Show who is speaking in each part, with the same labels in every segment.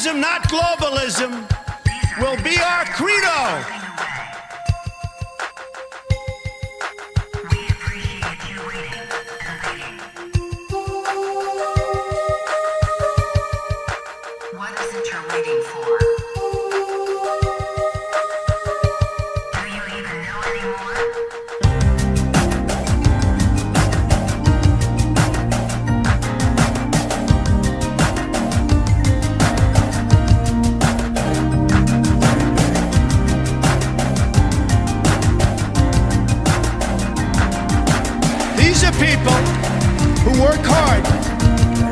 Speaker 1: Capitalism, not globalism, will be our credo.
Speaker 2: What is it you're waiting for? Do you even know anymore?
Speaker 1: These are people who work hard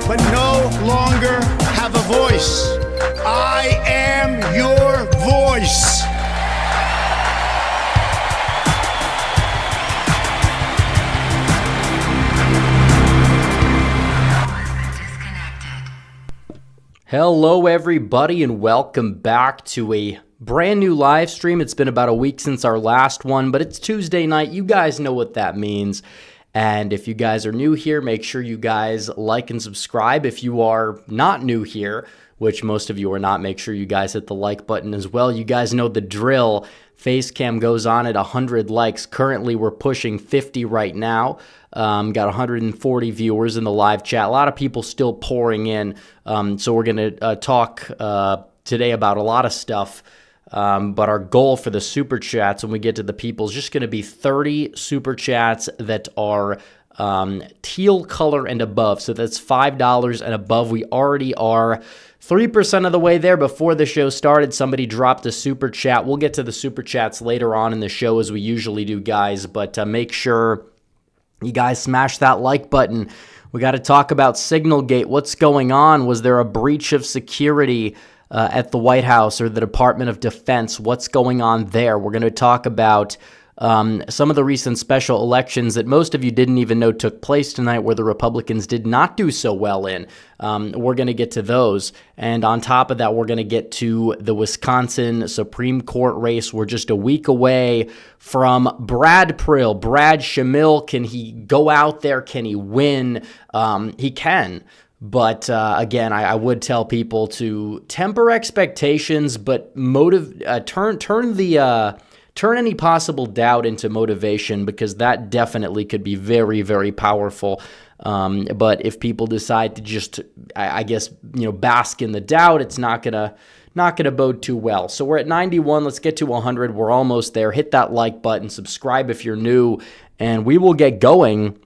Speaker 1: but no longer have a voice. I am your voice.
Speaker 3: Hello everybody and welcome back to a brand new live stream. It's been about a week since our last one, but it's Tuesday night. You guys know what that means. And if you guys are new here, make sure you guys like and subscribe. If you are not new here, which most of you are not, make sure you guys hit the like button as well. You guys know the drill. Facecam goes on at 100 likes. Currently, we're pushing 50 right now. Got 140 viewers in the live chat. A lot of people still pouring in. So we're going to talk today about a lot of stuff. But our goal for the super chats when we get to the people is just going to be 30 super chats that are teal color and above. So that's $5 and above. We already are 3% of the way there. Before the show started, somebody dropped a super chat. We'll get to the super chats later on in the show as we usually do, guys. But make sure you guys smash that like button. We got to talk about Signalgate. What's going on? Was there a breach of security at the White House or the Department of Defense? What's going on there? We're going to talk about some of the recent special elections that most of you didn't even know took place tonight, where the Republicans did not do so well in. We're going to get to those. And on top of that, we're going to get to the Wisconsin Supreme Court race. We're just a week away from Brad Prill. Brad Shamil, can he go out there? Can he win? He can. But again, I would tell people to temper expectations, but turn any possible doubt into motivation, because that definitely could be very, very powerful. But if people decide to just, I guess, bask in the doubt, it's not gonna bode too well. So we're at 91. Let's get to 100. We're almost there. Hit that like button, subscribe if you're new, and we will get going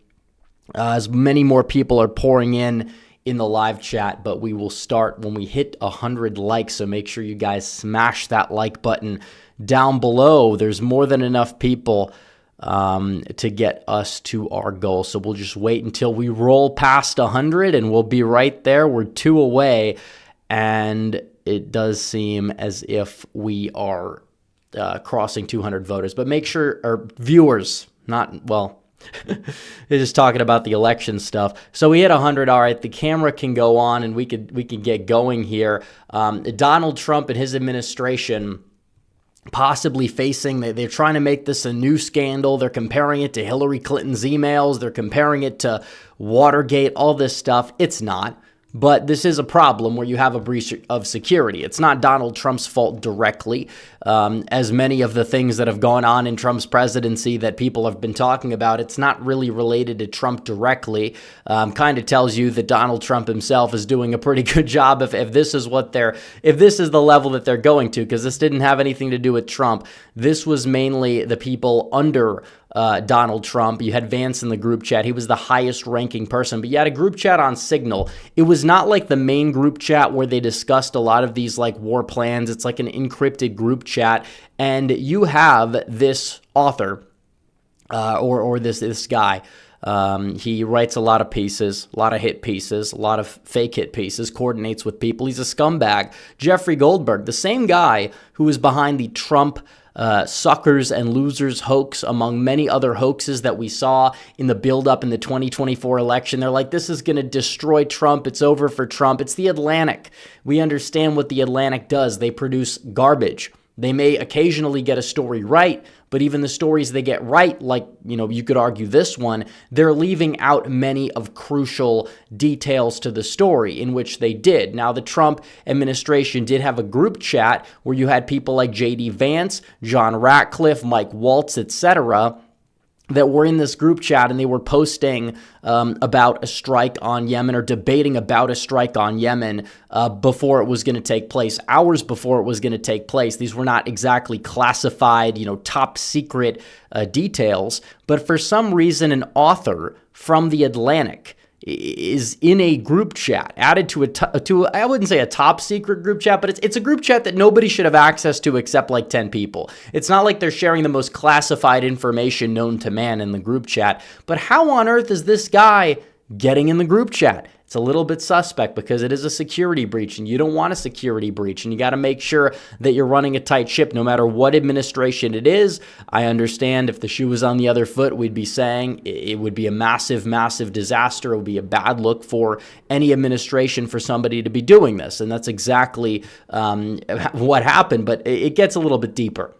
Speaker 3: as many more people are pouring in the live chat. But we will start when we hit 100 likes. So make sure you guys smash that like button down below. There's more than enough people to get us to our goal. So we'll just wait until we roll past 100 and we'll be right there. We're 2 away, and it does seem as if we are crossing 200 voters. But make sure, or viewers, they're just talking about the election stuff. So we hit 100. All right, the camera can go on and we can get going here. Donald Trump and his administration possibly facing, they're trying to make this a new scandal. They're comparing it to Hillary Clinton's emails. They're comparing it to Watergate, all this stuff. It's not. But this is a problem where you have a breach of security. It's not Donald Trump's fault directly, as many of the things that have gone on in Trump's presidency that people have been talking about. It's not really related to Trump directly. Kind of tells you that Donald Trump himself is doing a pretty good job if this is the level that they're going to, because this didn't have anything to do with Trump. This was mainly the people under Donald Trump. You had Vance in the group chat. He was the highest ranking person, but you had a group chat on Signal. It was not like the main group chat where they discussed a lot of these like war plans. It's like an encrypted group chat, and you have this author or this guy. He writes a lot of pieces, a lot of hit pieces, a lot of fake hit pieces, coordinates with people. He's a scumbag. Jeffrey Goldberg, the same guy who was behind the Trump suckers and losers hoax, among many other hoaxes that we saw in the buildup in the 2024 election. They're like, this is going to destroy Trump. It's over for Trump. It's the Atlantic. We understand what the Atlantic does. They produce garbage. They may occasionally get a story right, But even the stories they get right, like, you could argue this one, they're leaving out many of crucial details to the story, in which they did. Now, the Trump administration did have a group chat where you had people like J.D. Vance, John Ratcliffe, Mike Waltz, etc., that were in this group chat, and they were posting about a strike on Yemen, or debating about a strike on Yemen before it was going to take place, hours before it was going to take place. These were not exactly classified, top secret details, but for some reason an author from The Atlantic is in a group chat, added to I wouldn't say a top secret group chat, but it's a group chat that nobody should have access to except like 10 people. It's not like they're sharing the most classified information known to man in the group chat. But how on earth is this guy getting in the group chat? It's a little bit suspect, because it is a security breach, and you don't want a security breach, and you got to make sure that you're running a tight ship no matter what administration it is. I understand if the shoe was on the other foot, we'd be saying it would be a massive, massive disaster. It would be a bad look for any administration for somebody to be doing this, and that's exactly what happened, but it gets a little bit deeper.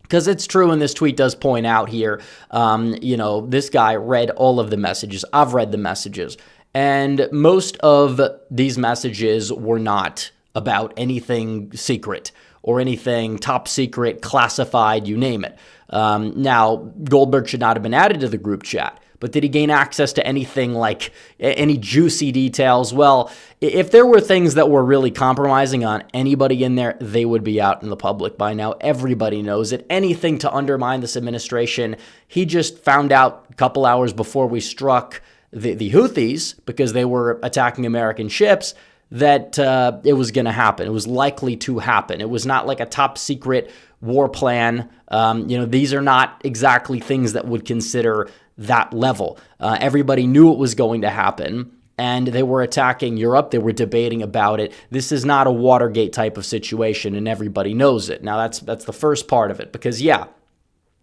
Speaker 3: Because it's true, and this tweet does point out here, this guy read all of the messages. I've read the messages. And most of these messages were not about anything secret or anything top secret, classified, you name it. Now, Goldberg should not have been added to the group chat, but did he gain access to anything like any juicy details? Well, if there were things that were really compromising on anybody in there, they would be out in the public by now. Everybody knows it. Anything to undermine this administration. He just found out a couple hours before we struck the Houthis, because they were attacking American ships, that it was going to happen. It was likely to happen. It was not like a top secret war plan. These are not exactly things that would consider that level. Everybody knew it was going to happen, and they were attacking Europe. They were debating about it. This is not a Watergate type of situation, and everybody knows it. Now, that's the first part of it, because,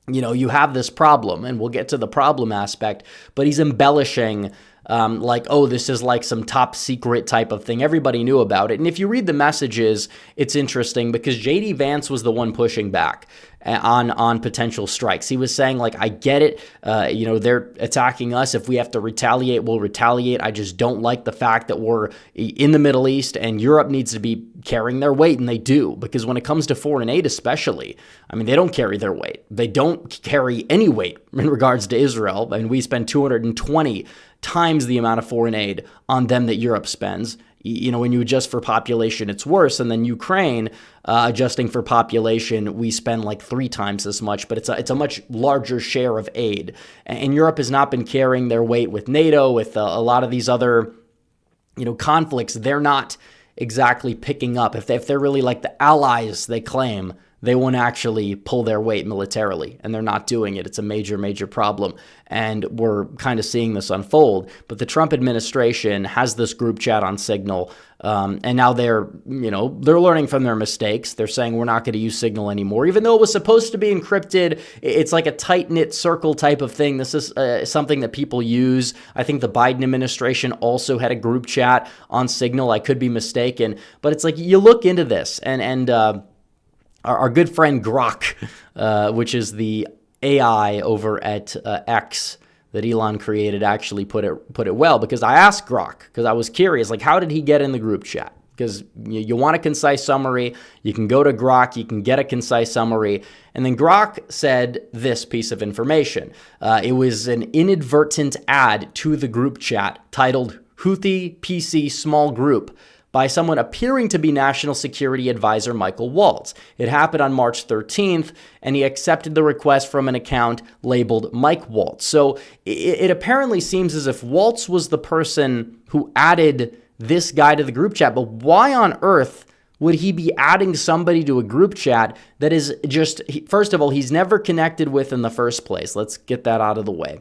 Speaker 3: you have this problem, and we'll get to the problem aspect, but he's embellishing this is like some top secret type of thing. Everybody knew about it. And if you read the messages, it's interesting, because J.D. Vance was the one pushing back on potential strikes. He was saying, I get it. They're attacking us. If we have to retaliate, we'll retaliate. I just don't like the fact that we're in the Middle East, and Europe needs to be carrying their weight, and they do, because when it comes to foreign aid especially, they don't carry their weight. They don't carry any weight in regards to Israel, and we spend 220 times the amount of foreign aid on them that Europe spends. When you adjust for population, it's worse. And then Ukraine, adjusting for population, we spend like 3 times as much, but it's a much larger share of aid. And Europe has not been carrying their weight with NATO, with a lot of these other, conflicts. They're not exactly picking up. If they're really like the allies they claim, they won't actually pull their weight militarily, and they're not doing it. It's a major, major problem, and we're kind of seeing this unfold. But the Trump administration has this group chat on Signal, and now they're learning from their mistakes. They're saying we're not going to use Signal anymore, even though it was supposed to be encrypted. It's like a tight-knit circle type of thing. This is something that people use. I think the Biden administration also had a group chat on Signal. I could be mistaken, but it's like you look into this, and our good friend Grok, which is the AI over at X that Elon created, actually put it well, because I asked Grok, because I was curious, how did he get in the group chat? Because you want a concise summary, you can go to Grok, you can get a concise summary, and then Grok said this piece of information. It was an inadvertent ad to the group chat titled Houthi PC Small Group by someone appearing to be National Security Advisor Michael Waltz. It happened on March 13th, and he accepted the request from an account labeled Mike Waltz. So it apparently seems as if Waltz was the person who added this guy to the group chat, but why on earth would he be adding somebody to a group chat that is just, first of all, he's never connected with in the first place? Let's get that out of the way.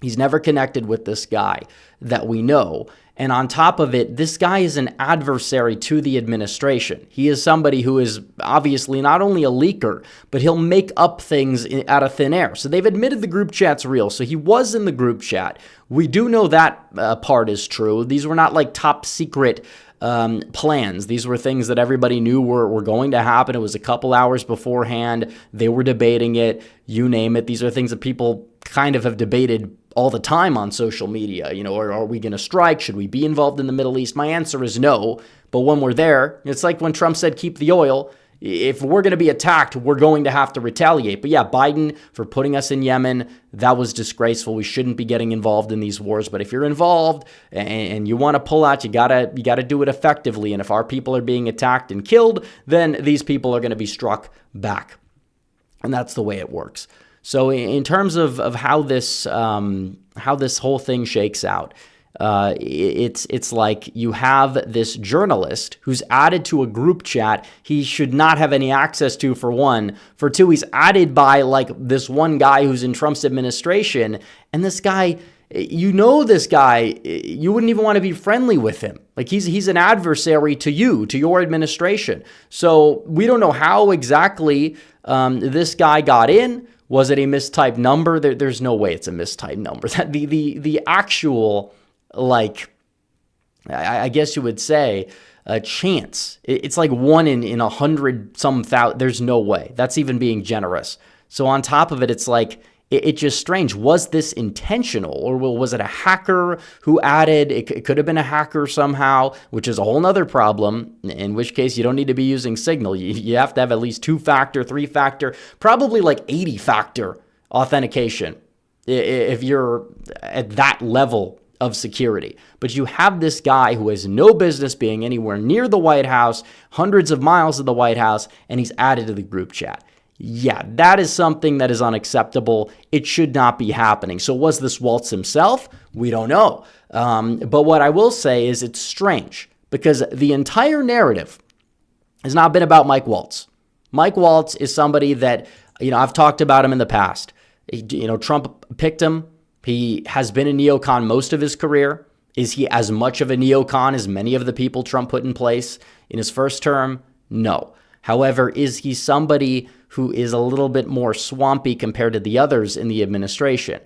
Speaker 3: He's never connected with this guy that we know. And on top of it, this guy is an adversary to the administration. He is somebody who is obviously not only a leaker, but he'll make up things out of thin air. So they've admitted the group chat's real. So he was in the group chat. We do know that part is true. These were not like top secret plans. These were things that everybody knew were going to happen. It was a couple hours beforehand. They were debating it. You name it. These are things that people kind of have debated all the time on social media. Are we going to strike? Should we be involved in the Middle East? My answer is no. But when we're there, it's like when Trump said, keep the oil. If we're going to be attacked, we're going to have to retaliate. But yeah, Biden, for putting us in Yemen, that was disgraceful. We shouldn't be getting involved in these wars. But if you're involved and you want to pull out, you gotta do it effectively. And if our people are being attacked and killed, then these people are going to be struck back. And that's the way it works. So in terms of how this whole thing shakes out, it's like you have this journalist who's added to a group chat he should not have any access to, for one. For two, he's added by like this one guy who's in Trump's administration. And this guy, this guy, you wouldn't even want to be friendly with him. Like he's an adversary to you, to your administration. So we don't know how exactly this guy got in. Was it a mistyped number? There's no way it's a mistyped number. That the actual, like, I guess you would say, a chance. It's like 1 in 100 some thousand. There's no way. That's even being generous. So on top of it, it's like, it's just strange. Was this intentional, or was it a hacker who added? It could have been a hacker somehow, which is a whole nother problem, in which case you don't need to be using Signal. You have to have at least 2-factor, 3-factor, probably like 80-factor authentication if you're at that level of security. But you have this guy who has no business being anywhere near the White House, hundreds of miles of the White House, and he's added to the group chat. Yeah, that is something that is unacceptable. It should not be happening. So was this Waltz himself? We don't know. But what I will say is it's strange because the entire narrative has not been about Mike Waltz. Mike Waltz is somebody that, I've talked about him in the past. Trump picked him. He has been a neocon most of his career. Is he as much of a neocon as many of the people Trump put in place in his first term? No. However, is he somebody who is a little bit more swampy compared to the others in the administration?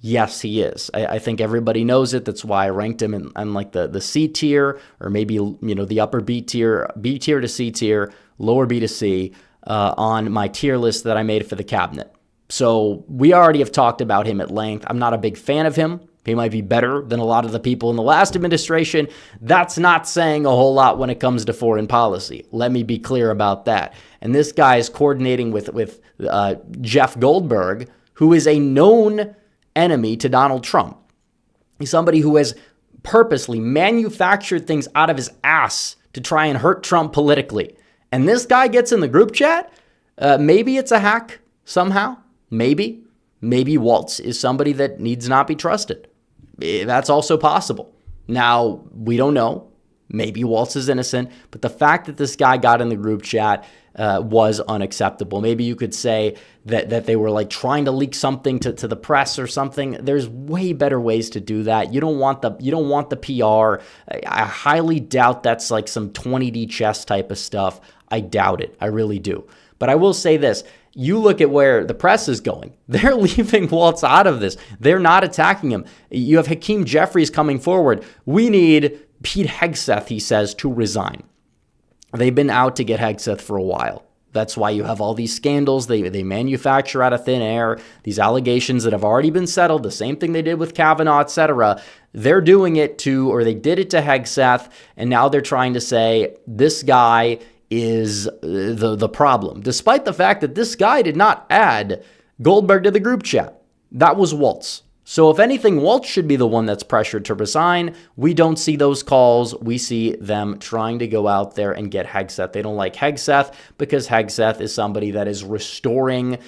Speaker 3: Yes, he is. I think everybody knows it. That's why I ranked him in like the C tier, or maybe, the upper B tier to C tier, lower B to C on my tier list that I made for the cabinet. So we already have talked about him at length. I'm not a big fan of him. He might be better than a lot of the people in the last administration. That's not saying a whole lot when it comes to foreign policy. Let me be clear about that. And this guy is coordinating with Jeff Goldberg, who is a known enemy to Donald Trump. He's somebody who has purposely manufactured things out of his ass to try and hurt Trump politically. And this guy gets in the group chat. Maybe it's a hack somehow. Maybe Waltz is somebody that needs not be trusted. That's also possible. Now, we don't know. Maybe Waltz is innocent, but the fact that this guy got in the group chat was unacceptable. Maybe you could say that they were like trying to leak something to the press or something. There's way better ways to do that. You don't want the PR. I highly doubt that's like some 20D chess type of stuff. I doubt it. I really do. But I will say this. You look at where the press is going. They're leaving Waltz out of this. They're not attacking him. You have Hakeem Jeffries coming forward. We need Pete Hegseth, he says, to resign. They've been out to get Hegseth for a while. That's why you have all these scandals they manufacture out of thin air, these allegations that have already been settled, the same thing they did with Kavanaugh, etc. They're doing it to, or they did it to Hegseth, and now they're trying to say this guy is the problem, despite the fact that this guy did not add Goldberg to the group chat. That was Waltz. So if anything, Waltz should be the one that's pressured to resign. We don't see those calls. We see them trying to go out there and get Hegseth. They don't like Hegseth because Hegseth is somebody that is restoring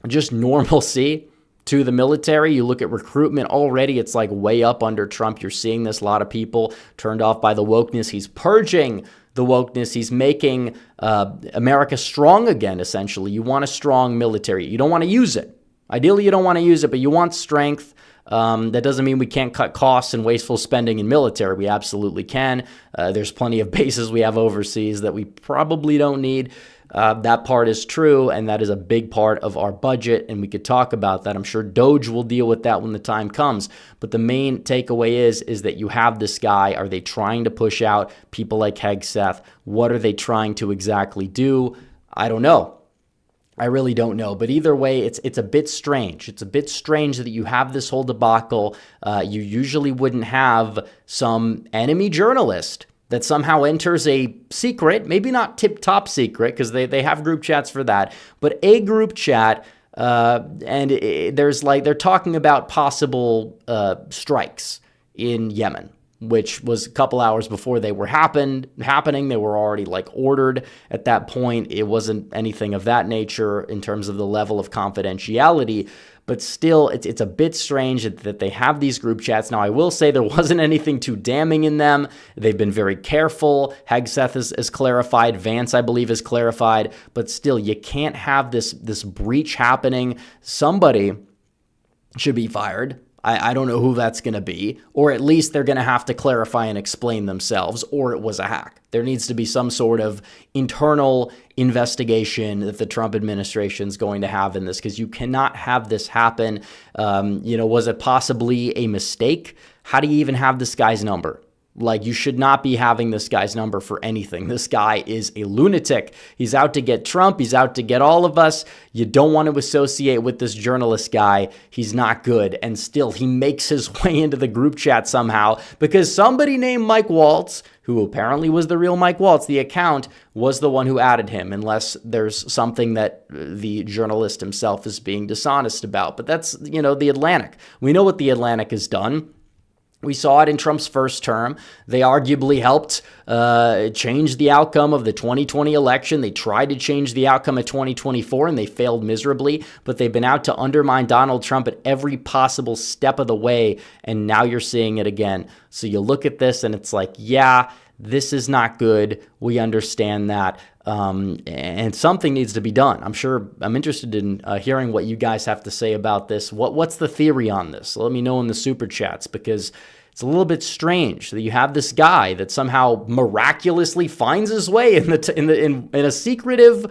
Speaker 3: just normalcy to the military. You look at recruitment already, it's like way up under Trump. You're seeing this, a lot of people turned off by the wokeness. He's purging the wokeness. He's making America strong again, essentially. You want a strong military. You don't want to use it. Ideally, you don't want to use it, but you want strength. That doesn't mean we can't cut costs and wasteful spending in military. We absolutely can. There's plenty of bases we have overseas that we probably don't need. That part is true, and that is a big part of our budget, and we could talk about that. I'm sure Doge will deal with that when the time comes. But the main takeaway is that you have this guy. Are they trying to push out people like Hegseth? What are they trying to exactly do? I don't know. I really don't know. But either way, it's a bit strange. It's a bit strange that you have this whole debacle. You usually wouldn't have some enemy journalist that somehow enters a secret, maybe not tip-top secret, because they have group chats for that, but a group chat, and they're talking about possible strikes in Yemen, which was a couple hours before they were happening. They were already ordered at that point. It wasn't anything of that nature in terms of the level of confidentiality, but still, it's a bit strange that they have these group chats. Now, I will say there wasn't anything too damning in them. They've been very careful. Hegseth is clarified. Vance, I believe, is clarified. But still, you can't have this breach happening. Somebody should be fired. I don't know who that's going to be, or at least they're going to have to clarify and explain themselves, or it was a hack. There needs to be some sort of internal investigation that the Trump administration is going to have in this, because you cannot have this happen. Was it possibly a mistake? How do you even have this guy's number? You should not be having this guy's number for anything. This guy is a lunatic. He's out to get Trump. He's out to get all of us. You don't want to associate with this journalist guy. He's not good. And still, he makes his way into the group chat somehow because somebody named Mike Waltz, who apparently was the real Mike Waltz, the account, was the one who added him, unless there's something that the journalist himself is being dishonest about. But that's, the Atlantic. We know what the Atlantic has done. We saw it in Trump's first term. They arguably helped change the outcome of the 2020 election. They tried to change the outcome of 2024, and they failed miserably. But they've been out to undermine Donald Trump at every possible step of the way, and now you're seeing it again. So you look at this, and it's yeah, this is not good. We understand that. And something needs to be done. I'm interested in hearing what you guys have to say about this. What's the theory on this? Let me know in the super chats, because it's a little bit strange that you have this guy that somehow miraculously finds his way in a secretive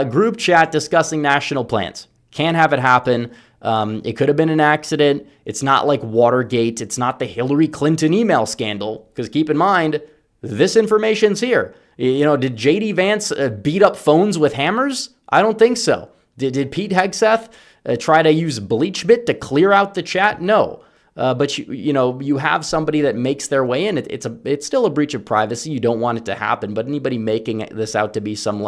Speaker 3: group chat discussing national plans. Can't have it happen. It could have been an accident. It's not like Watergate. It's not the Hillary Clinton email scandal, because keep in mind, this information's here. Did J.D. Vance beat up phones with hammers? I don't think so. Did Pete Hegseth try to use BleachBit to clear out the chat? No. But you have somebody that makes their way in. It's still a breach of privacy. You don't want it to happen. But anybody making this out to be some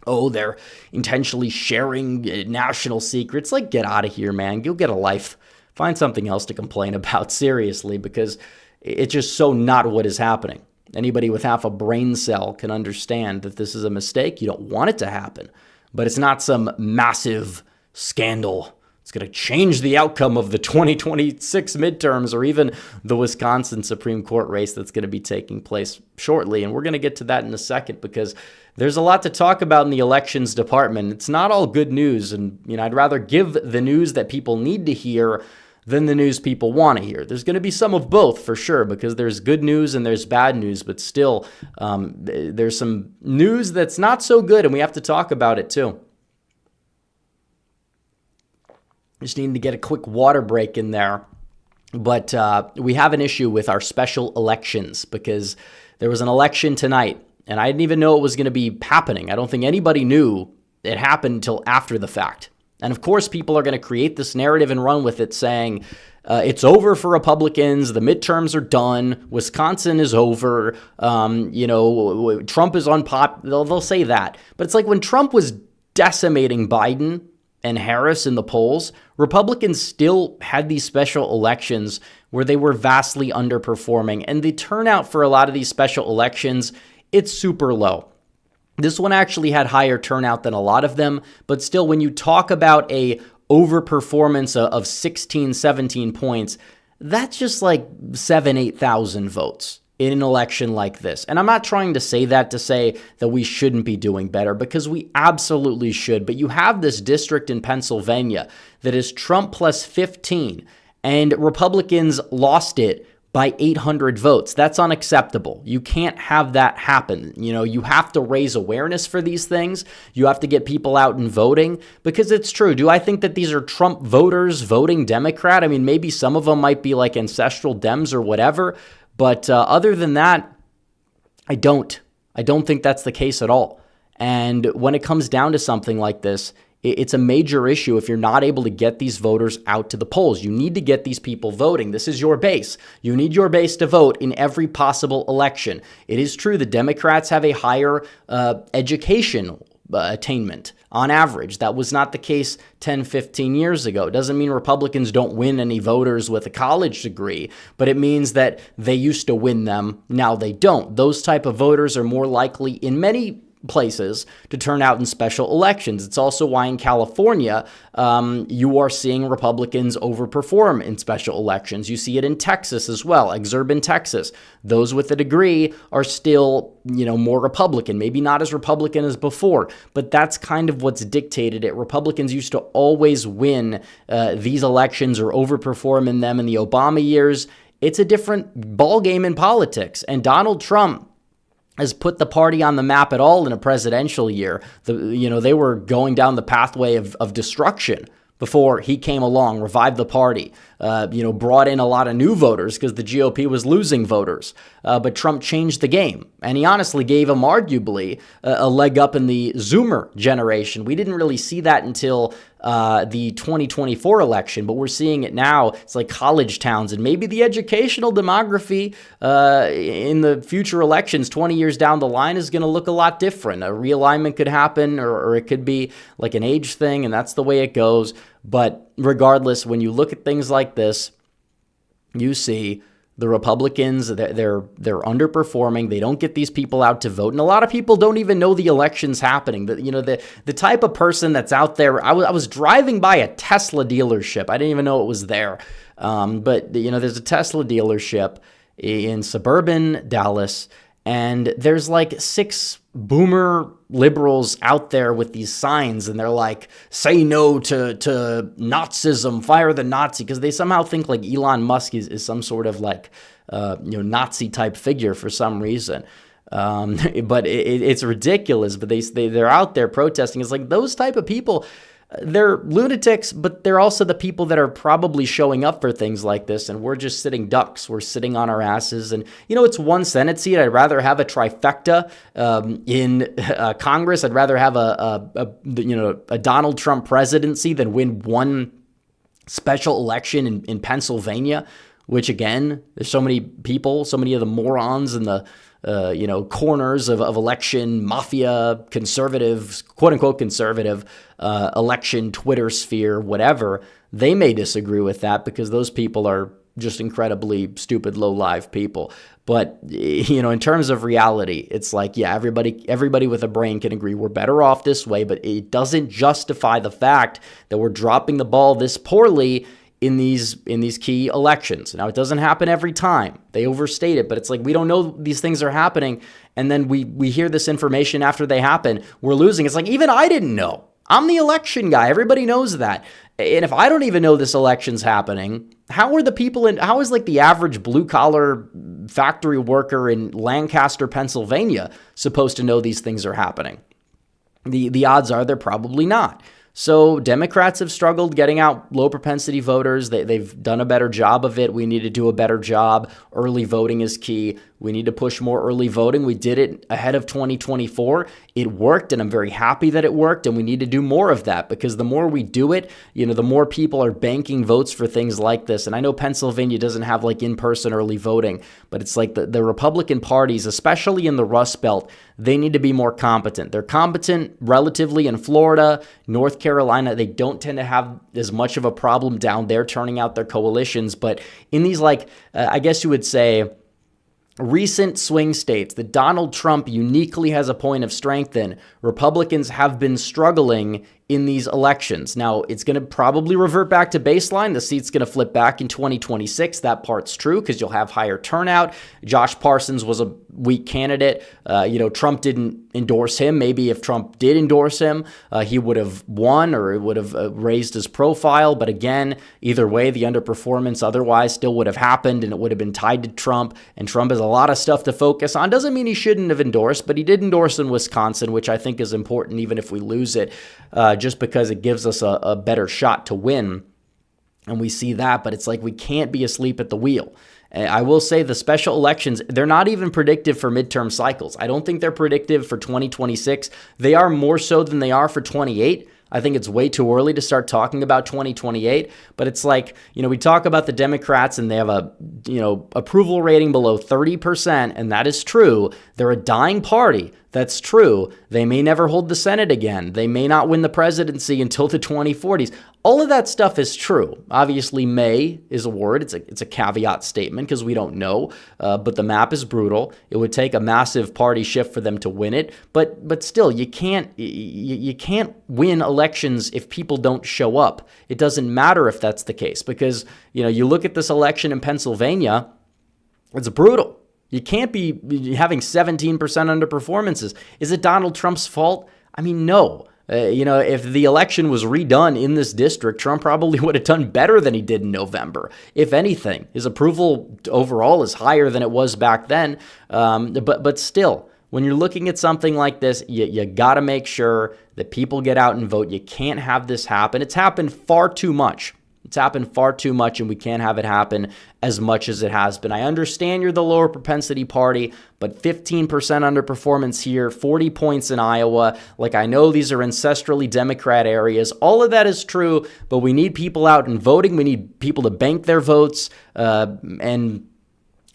Speaker 3: they're intentionally sharing national secrets, get out of here, man. You'll get a life. Find something else to complain about, seriously, because it's just so not what is happening. Anybody with half a brain cell can understand that this is a mistake. You don't want it to happen, but it's not some massive scandal. It's going to change the outcome of the 2026 midterms or even the Wisconsin Supreme Court race that's going to be taking place shortly. And we're going to get to that in a second, because there's a lot to talk about in the elections department. It's not all good news. And, I'd rather give the news that people need to hear than the news people want to hear. There's going to be some of both for sure, because there's good news and there's bad news, but still there's some news that's not so good, and we have to talk about it too. Just needing to get a quick water break in there. But we have an issue with our special elections, because there was an election tonight, and I didn't even know it was going to be happening. I don't think anybody knew it happened until after the fact. And of course, people are going to create this narrative and run with it, saying it's over for Republicans. The midterms are done. Wisconsin is over. Trump is unpopular. They'll say that. But it's when Trump was decimating Biden and Harris in the polls, Republicans still had these special elections where they were vastly underperforming. And the turnout for a lot of these special elections, it's super low. This one actually had higher turnout than a lot of them, but still, when you talk about a overperformance of 16, 17 points, that's just 7,000, 8,000 votes. in an election like this. And I'm not trying to say that we shouldn't be doing better, because we absolutely should. But you have this district in Pennsylvania that is Trump plus 15, and Republicans lost it by 800 votes. That's unacceptable. You can't have that happen. You have to raise awareness for these things. You have to get people out and voting, because it's true. Do I think that these are Trump voters voting Democrat? I mean, maybe some of them might be like ancestral Dems or whatever. But other than that, I don't think that's the case at all. And when it comes down to something like this, it's a major issue if you're not able to get these voters out to the polls. You need to get these people voting. This is your base. You need your base to vote in every possible election. It is true the Democrats have a higher education attainment on average. That was not the case 10, 15 years ago. It doesn't mean Republicans don't win any voters with a college degree, but it means that they used to win them. Now they don't. Those type of voters are more likely in many places to turn out in special elections. It's also why in California, you are seeing Republicans overperform in special elections. You see it in Texas as well, exurb in Texas. Those with a degree are still, more Republican, maybe not as Republican as before, but that's kind of what's dictated it. Republicans used to always win these elections or overperform in them in the Obama years. It's a different ballgame in politics, and Donald Trump has put the party on the map at all in a presidential year. They were going down the pathway of destruction before he came along, revived the party, brought in a lot of new voters because the GOP was losing voters. But Trump changed the game, and he honestly gave him arguably a leg up in the Zoomer generation. We didn't really see that until the 2024 election, but we're seeing it now. It's like college towns, and maybe the educational demography in the future elections 20 years down the line is going to look a lot different. A realignment could happen, or it could be like an age thing, and that's the way it goes. But regardless, when you look at things like this, you see the Republicans, they're underperforming. They don't get these people out to vote. And a lot of people don't even know the election's happening. The type of person that's out there, I was driving by a Tesla dealership. I didn't even know it was there. But there's a Tesla dealership in suburban Dallas, and there's like 6 boomer liberals out there with these signs, and they're like, say no to Nazism, fire the Nazi, because they somehow think like Elon Musk is some sort of like Nazi type figure for some reason. But it's ridiculous. But they're out there protesting. It's like those type of people, they're lunatics, but they're also the people that are probably showing up for things like this, and we're just sitting ducks. We're sitting on our asses, and it's one Senate seat. I'd rather have a trifecta in Congress. I'd rather have a Donald Trump presidency than win one special election in Pennsylvania, which again, there's so many people, so many of the morons in the corners of election mafia, conservative, quote unquote conservative election Twitter sphere, whatever. They may disagree with that because those people are just incredibly stupid, low live people. But, in terms of reality, it's like, yeah, everybody with a brain can agree we're better off this way, but it doesn't justify the fact that we're dropping the ball this poorly in these key elections. Now, it doesn't happen every time. They overstate it, but it's like we don't know these things are happening, and then we hear this information after they happen. We're losing. It's like, even I didn't know. I'm the election guy. Everybody knows that. And if I don't even know this election's happening, how is like the average blue-collar factory worker in Lancaster, Pennsylvania supposed to know these things are happening? The odds are they're probably not. So Democrats have struggled getting out low propensity voters. They've done a better job of it. We need to do a better job. Early voting is key. We need to push more early voting. We did it ahead of 2024. It worked, and I'm very happy that it worked, and we need to do more of that because the more we do it, the more people are banking votes for things like this. And I know Pennsylvania doesn't have like in-person early voting, but it's like the Republican parties, especially in the Rust Belt, they need to be more competent. They're competent relatively in Florida, North Carolina. They don't tend to have as much of a problem down there turning out their coalitions. But in these I guess you would say, recent swing states that Donald Trump uniquely has a point of strength in, Republicans have been struggling in these elections. Now, it's going to probably revert back to baseline. The seat's going to flip back in 2026. That part's true because you'll have higher turnout. Josh Parsons was a weak candidate. Trump didn't endorse him. Maybe if Trump did endorse him, he would have won or it would have raised his profile. But again, either way, the underperformance otherwise still would have happened and it would have been tied to Trump. And Trump has a lot of stuff to focus on. Doesn't mean he shouldn't have endorsed, but he did endorse in Wisconsin, which I think is important even if we lose it, just because it gives us a better shot to win. And we see that, but it's like we can't be asleep at the wheel. I will say the special elections, they're not even predictive for midterm cycles. I don't think they're predictive for 2026. They are more so than they are for 28. I think it's way too early to start talking about 2028, but it's like, we talk about the Democrats and they have a, approval rating below 30%, and that is true. They're a dying party. That's true. They may never hold the Senate again. They may not win the presidency until the 2040s. All of that stuff is true. Obviously, may is a word. It's a caveat statement because we don't know. But the map is brutal. It would take a massive party shift for them to win it. But still, you can't win elections if people don't show up. It doesn't matter if that's the case because you look at this election in Pennsylvania. It's brutal. You can't be having 17% underperformances. Is it Donald Trump's fault? I mean, no. If the election was redone in this district, Trump probably would have done better than he did in November. If anything, his approval overall is higher than it was back then. But still, when you're looking at something like this, you got to make sure that people get out and vote. You can't have this happen. It's happened far too much. It's happened far too much, and we can't have it happen as much as it has been. I understand you're the lower propensity party, but 15% underperformance here, 40 points in Iowa. Like, I know these are ancestrally Democrat areas. All of that is true, but we need people out and voting. We need people to bank their votes, and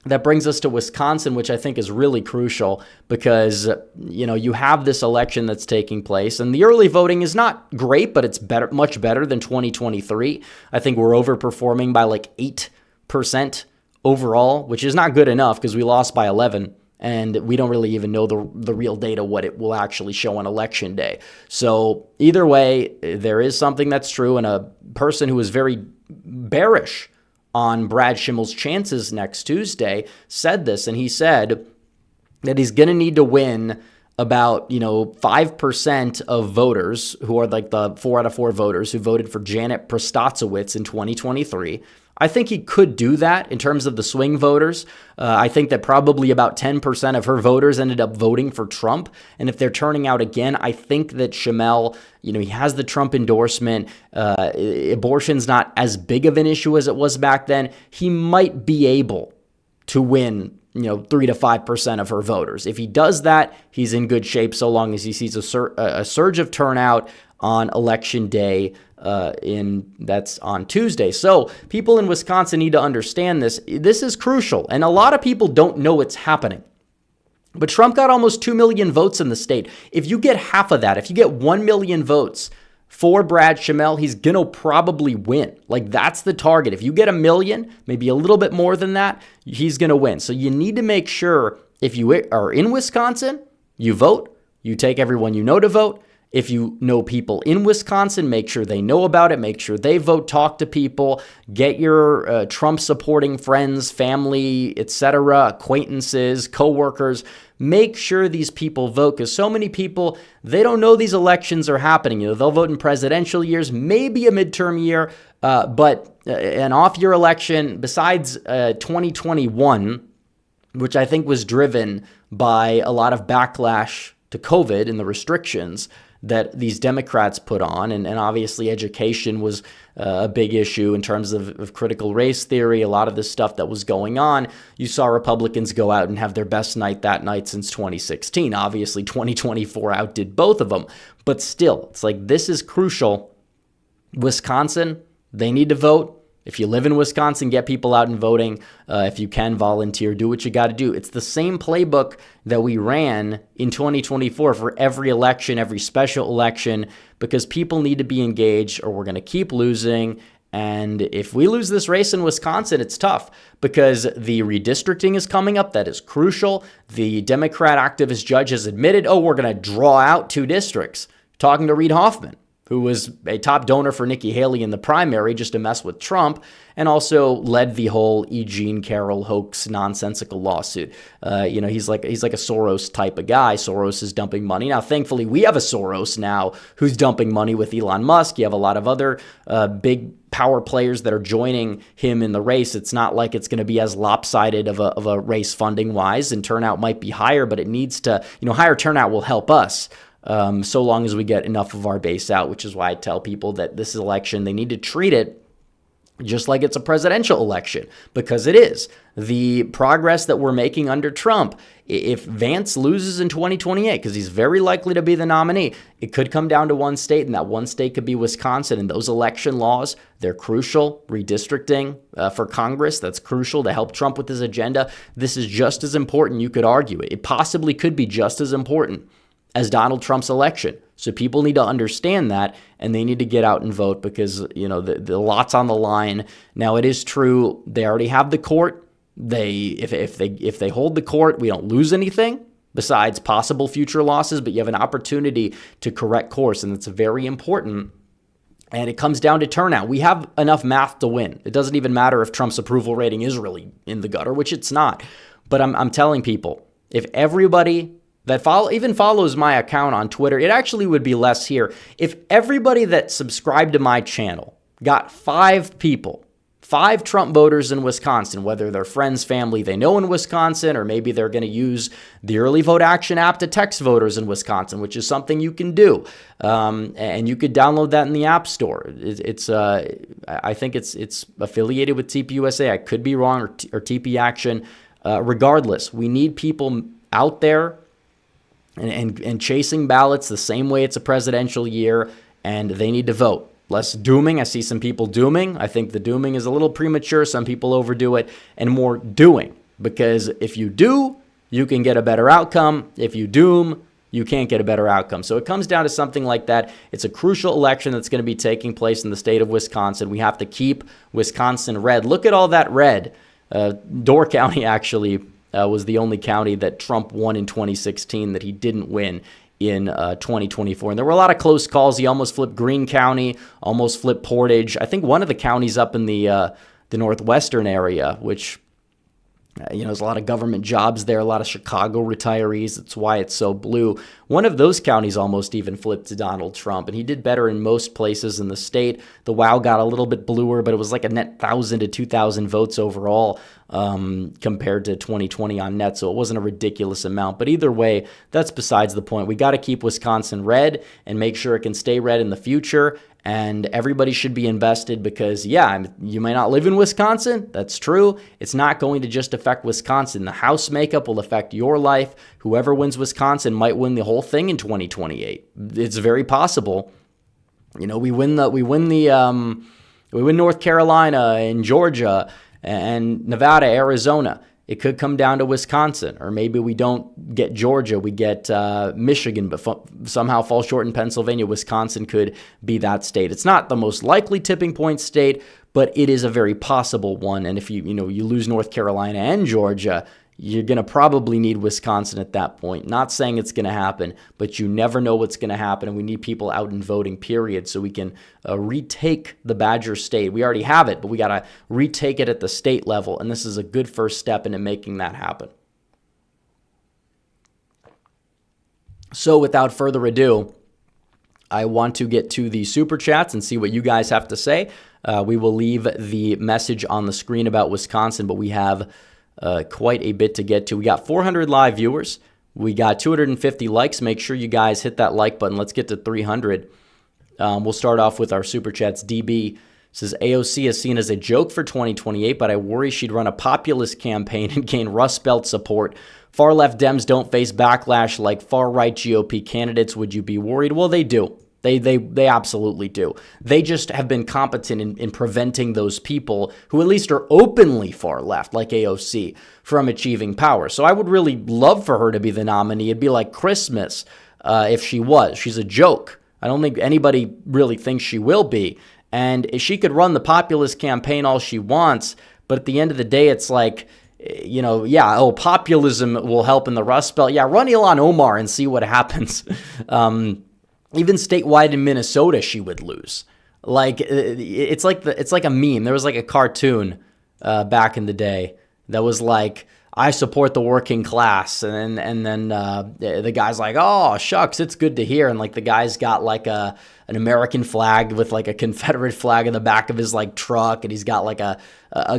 Speaker 3: that brings us to Wisconsin, which I think is really crucial because, you have this election that's taking place and the early voting is not great, but it's better, much better than 2023. I think we're overperforming by like 8% overall, which is not good enough because we lost by 11 and we don't really even know the real data, what it will actually show on election day. So either way, there is something that's true, and a person who is very bearish on Brad Schimmel's chances next Tuesday said this, and he said that he's going to need to win about 5% of voters who are like the 4 out of 4 voters who voted for Janet Protasiewicz in 2023. I think he could do that in terms of the swing voters. I think that probably about 10% of her voters ended up voting for Trump. And if they're turning out again, I think that Schimmel, he has the Trump endorsement. Abortion's not as big of an issue as it was back then. He might be able to win 3 to 5% of her voters. If he does that, he's in good shape so long as he sees a surge of turnout on election day. That's on Tuesday. So people in Wisconsin need to understand this. This is crucial, and a lot of people don't know it's happening. But Trump got almost 2 million votes in the state. If you get half of that, if you get 1 million votes for Brad Schimmel, he's going to probably win. Like, that's the target. If you get 1 million, maybe a little bit more than that, he's going to win. So you need to make sure if you are in Wisconsin, you vote, you take everyone you know to vote. If you know people in Wisconsin, make sure they know about it. Make sure they vote, talk to people, get your Trump-supporting friends, family, etc., acquaintances, coworkers. Make sure these people vote because so many people, they don't know these elections are happening. They'll vote in presidential years, maybe a midterm year, but an off-year election besides 2021, which I think was driven by a lot of backlash to COVID and the restrictions that these Democrats put on. And obviously education was a big issue in terms of critical race theory, a lot of this stuff that was going on. You saw Republicans go out and have their best night that night since 2016. Obviously 2024 outdid both of them. But still, it's like this is crucial. Wisconsin, they need to vote. If you live in Wisconsin, get people out and voting. If you can, volunteer, do what you got to do. It's the same playbook that we ran in 2024 for every election, every special election, because people need to be engaged or we're going to keep losing. And if we lose this race in Wisconsin, it's tough because the redistricting is coming up. That is crucial. The Democrat activist judge has admitted, we're going to draw out 2 districts, talking to Reid Hoffman. who was a top donor for Nikki Haley in the primary just to mess with Trump, and also led the whole E. Jean Carroll hoax nonsensical lawsuit. He's like a Soros type of guy. Soros is dumping money. Now, thankfully, we have a Soros now who's dumping money with Elon Musk. You have a lot of other big power players that are joining him in the race. It's not like it's going to be as lopsided of a race funding wise, and turnout might be higher, but it needs to, higher turnout will help us. So long as we get enough of our base out, which is why I tell people that this election, they need to treat it just like it's a presidential election, because it is. The progress that we're making under Trump, if Vance loses in 2028, because he's very likely to be the nominee, it could come down to one state, and that one state could be Wisconsin. And those election laws, they're crucial. Redistricting for Congress, that's crucial to help Trump with his agenda. This is just as important, you could argue. It possibly could be just as important as Donald Trump's election. So people need to understand that, and they need to get out and vote, because, the lot's on the line. Now, it is true, they already have the court. If they hold the court, we don't lose anything besides possible future losses, but you have an opportunity to correct course, and it's very important. And it comes down to turnout. We have enough math to win. It doesn't even matter if Trump's approval rating is really in the gutter, which it's not. But I'm telling people, if everybody that even follows my account on Twitter, it actually would be less here. If everybody that subscribed to my channel got 5 Trump voters in Wisconsin, whether they're friends, family they know in Wisconsin, or maybe they're going to use the Early Vote Action app to text voters in Wisconsin, which is something you can do. And you could download that in the App Store. I think it's affiliated with TPUSA. I could be wrong, or TP Action. Regardless, we need people out there and chasing ballots the same way it's a presidential year, and they need to vote. Less dooming. I see some people dooming. I think the dooming is a little premature. Some people overdo it, and more doing, because if you do, you can get a better outcome. If you doom, you can't get a better outcome. So it comes down to something like that. It's a crucial election that's going to be taking place in the state of Wisconsin. We have to keep Wisconsin red. Look at all that red. Door County actually was the only county that Trump won in 2016 that he didn't win in 2024. And there were a lot of close calls. He almost flipped Greene County, almost flipped Portage. I think one of the counties up in the northwestern area, which, there's a lot of government jobs there, a lot of Chicago retirees. That's why it's so blue. One of those counties almost even flipped to Donald Trump, and he did better in most places in the state. The WOW got a little bit bluer, but it was like a net 1,000 to 2,000 votes overall compared to 2020 on net, so it wasn't a ridiculous amount. But either way, that's besides the point. We got to keep Wisconsin red and make sure it can stay red in the future. And everybody should be invested, because, you may not live in Wisconsin. That's true. It's not going to just affect Wisconsin. The House makeup will affect your life. Whoever wins Wisconsin might win the whole thing in 2028. It's very possible. We win North Carolina and Georgia and Nevada, Arizona. It could come down to Wisconsin, or maybe we don't get Georgia, we get Michigan, but somehow fall short in Pennsylvania. Wisconsin could be that state. It's not the most likely tipping point state, but it is a very possible one. And if you lose North Carolina and Georgia, you're going to probably need Wisconsin at that point. Not saying it's going to happen, but you never know what's going to happen, and we need people out and voting, period, so we can retake the Badger State. We already have it, but we got to retake it at the state level, and this is a good first step into making that happen. So without further ado, I want to get to the Super Chats and see what you guys have to say. We will leave the message on the screen about Wisconsin, but we have quite a bit to get to. We got 400 live viewers. We got 250 likes. Make sure you guys hit that like button. Let's get to 300. We'll start off with our Super Chats. DB says, AOC is seen as a joke for 2028, but I worry she'd run a populist campaign and gain Rust Belt support. Far-left Dems don't face backlash like far-right GOP candidates. Would you be worried? Well, they do. They absolutely do. They just have been competent in preventing those people who at least are openly far left, like AOC, from achieving power. So I would really love for her to be the nominee. It'd be like Christmas if she was. She's a joke. I don't think anybody really thinks she will be. And she could run the populist campaign all she wants, but at the end of the day, it's like, populism will help in the Rust Belt. Yeah, run Ilhan Omar and see what happens. Even statewide in Minnesota, she would lose. Like it's like a meme. There was like a cartoon back in the day that was like, I support the working class, and then the guy's like, oh shucks, it's good to hear, and like the guy's got like an American flag with like a Confederate flag in the back of his like truck, and he's got like a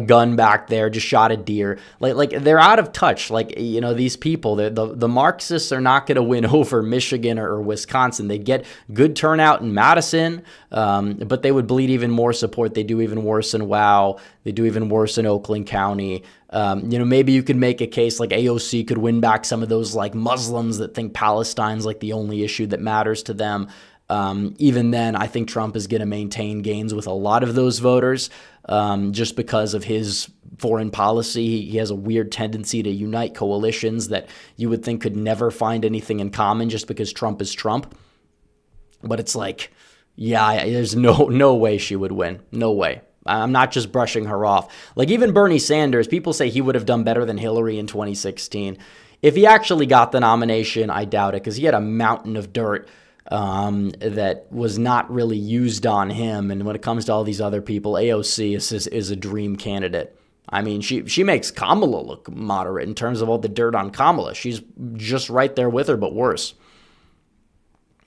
Speaker 3: gun back there, just shot a deer. Like they're out of touch. Like, you know, these people, the Marxists are not going to win over Michigan or Wisconsin. They get good turnout in Madison, but they would bleed even more support. They do even worse in WOW. They do even worse in Oakland County. You know, maybe you could make a case like AOC could win back some of those like Muslims that think Palestine's like the only issue that matters to them. Even then, I think Trump is going to maintain gains with a lot of those voters just because of his foreign policy. He has a weird tendency to unite coalitions that you would think could never find anything in common just because Trump is Trump. But it's like, yeah, there's no way she would win. No way. I'm not just brushing her off. Like even Bernie Sanders, people say he would have done better than Hillary in 2016. If he actually got the nomination, I doubt it, because he had a mountain of dirt that was not really used on him. And when it comes to all these other people, AOC is a dream candidate. I mean, she makes Kamala look moderate in terms of all the dirt on Kamala. She's just right there with her, but worse.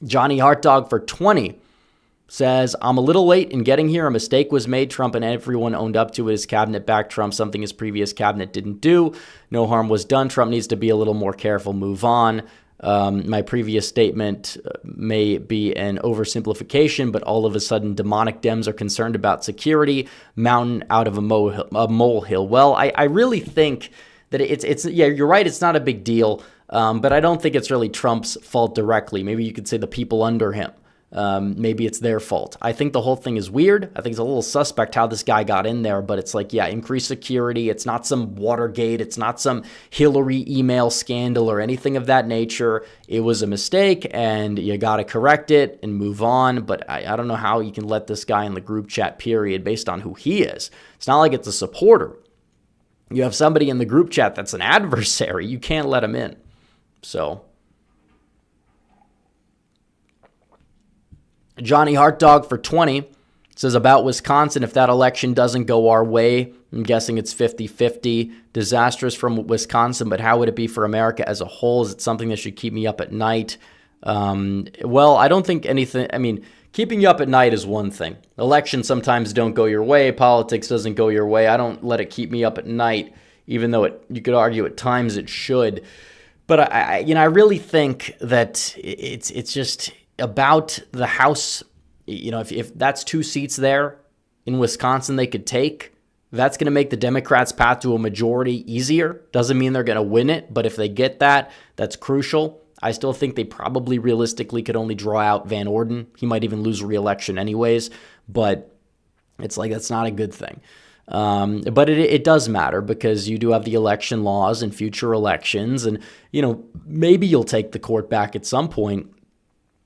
Speaker 3: Johnny Hartdog for 20 says, I'm a little late in getting here. A mistake was made. Trump and everyone owned up to it. His cabinet backed Trump, something his previous cabinet didn't do. No harm was done. Trump needs to be a little more careful. Move on. My previous statement may be an oversimplification, but all of a sudden demonic Dems are concerned about security. Mountain out of a molehill. Well, I really think that it's yeah, you're right. It's not a big deal, but I don't think it's really Trump's fault directly. Maybe you could say the people under him. Maybe it's their fault. I think the whole thing is weird. I think it's a little suspect how this guy got in there, but it's like, yeah, increased security. It's not some Watergate. It's not some Hillary email scandal or anything of that nature. It was a mistake and you got to correct it and move on. But I don't know how you can let this guy in the group chat, period, based on who he is. It's not like it's a supporter. You have somebody in the group chat that's an adversary. You can't let him in. So Johnny Hartdog for 20 says about Wisconsin, if that election doesn't go our way, I'm guessing it's 50-50. Disastrous from Wisconsin, but how would it be for America as a whole? Is it something that should keep me up at night? Well, I don't think anything, I mean, keeping you up at night is one thing. Elections sometimes don't go your way. Politics doesn't go your way. I don't let it keep me up at night, even though you could argue at times it should. But I really think that it's just about the House. You know, if that's 2 seats there in Wisconsin they could take, that's going to make the Democrats' path to a majority easier. Doesn't mean they're going to win it, but if they get that, that's crucial. I still think they probably realistically could only draw out Van Orden. He might even lose re-election anyways, but it's like that's not a good thing. But it does matter because you do have the election laws and future elections, and you know, maybe you'll take the court back at some point.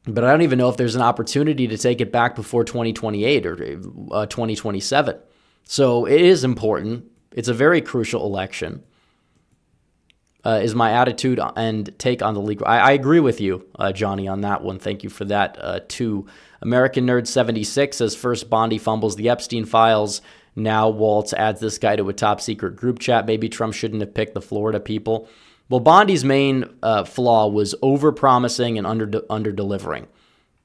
Speaker 3: But I don't even know if there's an opportunity to take it back before 2028 or 2027. So it is important. It's a very crucial election, is my attitude and take on the legal. I agree with you, Johnny, on that one. Thank you for that, too. American Nerd 76 says, first Bondi fumbles the Epstein files. Now Waltz adds this guy to a top secret group chat. Maybe Trump shouldn't have picked the Florida people. Well, Bondi's main flaw was over-promising and under-delivering.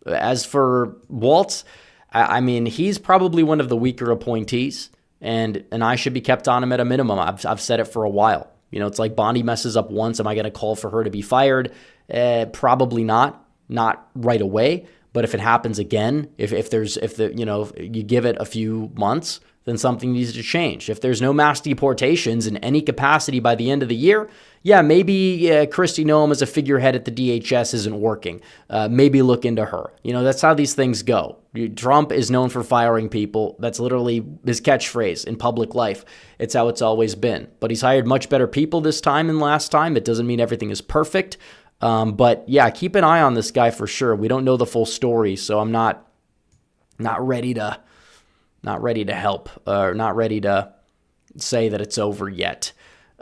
Speaker 3: As for Waltz, I mean, he's probably one of the weaker appointees, and I should be kept on him at a minimum. I've said it for a while. You know, it's like Bondi messes up once. Am I going to call for her to be fired? Probably not right away. But if it happens again, if you give it a few months, then something needs to change. If there's no mass deportations in any capacity by the end of the year, yeah, maybe Kristi Noem as a figurehead at the DHS isn't working. Maybe look into her. You know, that's how these things go. Trump is known for firing people. That's literally his catchphrase in public life. It's how it's always been. But he's hired much better people this time than last time. It doesn't mean everything is perfect. But yeah, keep an eye on this guy for sure. We don't know the full story, so I'm not ready to help, or not ready to say that it's over yet.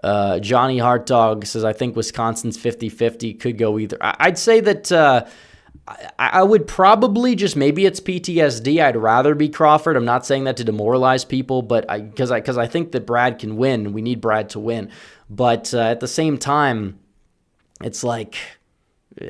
Speaker 3: Johnny Hartdog says, I think Wisconsin's 50-50, could go either. I'd say that I would probably just, maybe it's PTSD. I'd rather be Crawford. I'm not saying that to demoralize people, but because I think that Brad can win. We need Brad to win. But at the same time, it's like,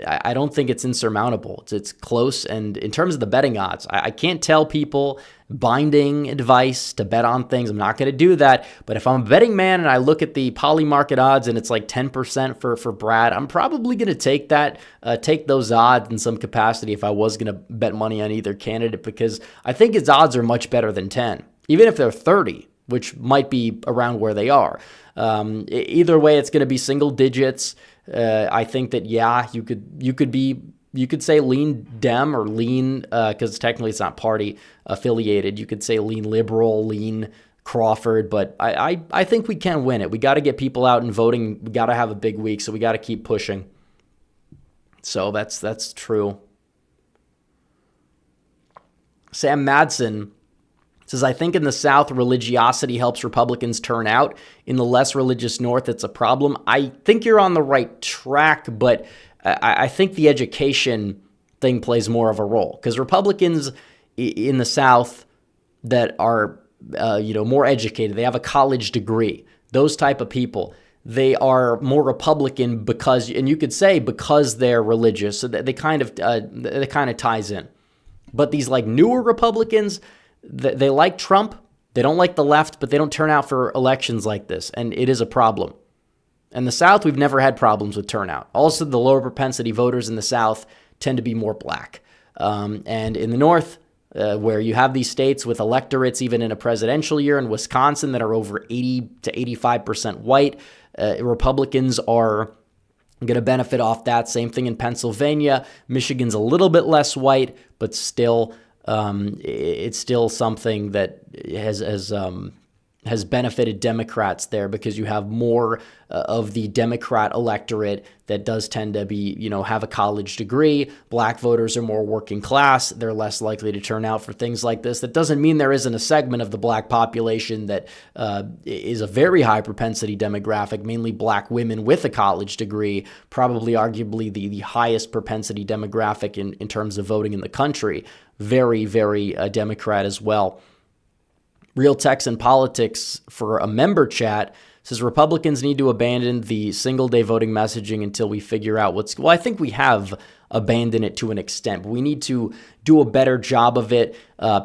Speaker 3: I don't think it's insurmountable. It's close. And in terms of the betting odds, I can't tell people binding advice to bet on things. I'm not going to do that. But if I'm a betting man and I look at the poly market odds and it's like 10% for Brad, I'm probably going to take that, take those odds in some capacity if I was going to bet money on either candidate, because I think his odds are much better than 10, even if they're 30, which might be around where they are. Either way, it's going to be single digits. I think that, yeah, you could say lean Dem or lean, because technically it's not party affiliated. You could say lean liberal, lean Crawford, but I think we can win it. We got to get people out and voting. We got to have a big week, so we got to keep pushing. So that's true. Sam Madsen says, I think in the South, religiosity helps Republicans turn out. In the less religious North, it's a problem. I think you're on the right track, but I think the education thing plays more of a role, because Republicans in the South that are more educated, they have a college degree, those type of people, they are more Republican because, and you could say because they're religious, so that they kind of ties in. But these like newer Republicans, they like Trump, they don't like the left, but they don't turn out for elections like this, and it is a problem. In the South, we've never had problems with turnout. Also, the lower propensity voters in the South tend to be more black. And in the North, where you have these states with electorates, even in a presidential year, in Wisconsin, that are over 80 to 85% white, Republicans are going to benefit off that. Same thing in Pennsylvania. Michigan's a little bit less white, but still, it's still something that has benefited Democrats there, because you have more of the Democrat electorate that does tend to be, have a college degree. Black voters are more working class. They're less likely to turn out for things like this. That doesn't mean there isn't a segment of the black population that is a very high propensity demographic, mainly black women with a college degree, probably arguably the highest propensity demographic in terms of voting in the country. Very, very Democrat as well. Real Texan Politics for a member chat says Republicans need to abandon the single day voting messaging until we figure out well, I think we have abandoned it to an extent, but we need to do a better job of it.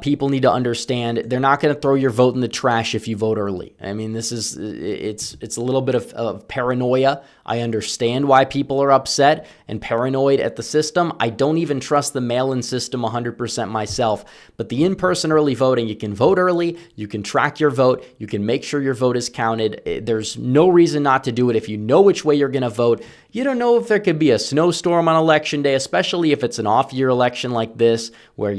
Speaker 3: People need to understand they're not going to throw your vote in the trash if you vote early. I mean, it's a little bit of paranoia. I understand why people are upset and paranoid at the system. I don't even trust the mail-in system 100% myself, but the in-person early voting, you can vote early, you can track your vote, you can make sure your vote is counted. There's no reason not to do it if you know which way you're going to vote. You don't know if there could be a snowstorm on election day, especially if it's an off-year election like this, where,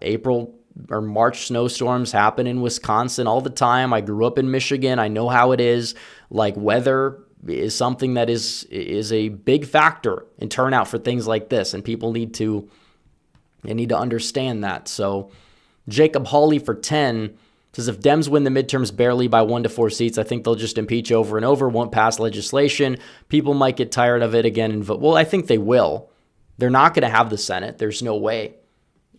Speaker 3: April or March snowstorms happen in Wisconsin all the time. I grew up in Michigan. I know how it is. Like, weather is something that is a big factor in turnout for things like this, and people need to understand that. So Jacob Hawley for 10 says, if Dems win the midterms barely by 1 to 4 seats, I think they'll just impeach over and over, won't pass legislation. People might get tired of it again and vote. Well, I think they will. They're not going to have the Senate. There's no way.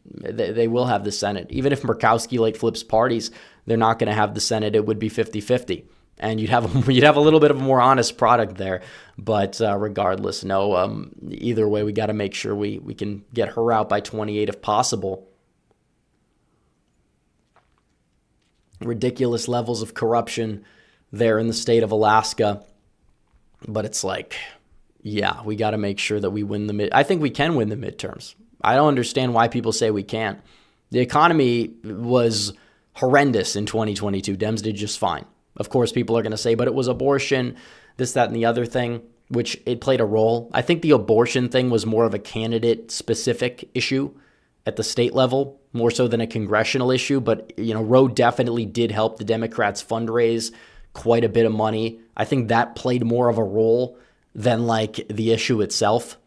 Speaker 3: They will have the Senate. Even if Murkowski flips parties, they're not going to have the Senate. It would be 50-50. And you'd have a little bit of a more honest product there. But regardless, no, either way, we got to make sure we can get her out by 28 if possible. Ridiculous levels of corruption there in the state of Alaska. But it's like, yeah, we got to make sure that we win I think we can win the midterms. I don't understand why people say we can't. The economy was horrendous in 2022. Dems did just fine. Of course, people are going to say, but it was abortion, this, that, and the other thing, which it played a role. I think the abortion thing was more of a candidate-specific issue at the state level, more so than a congressional issue. But, Roe definitely did help the Democrats fundraise quite a bit of money. I think that played more of a role than the issue itself,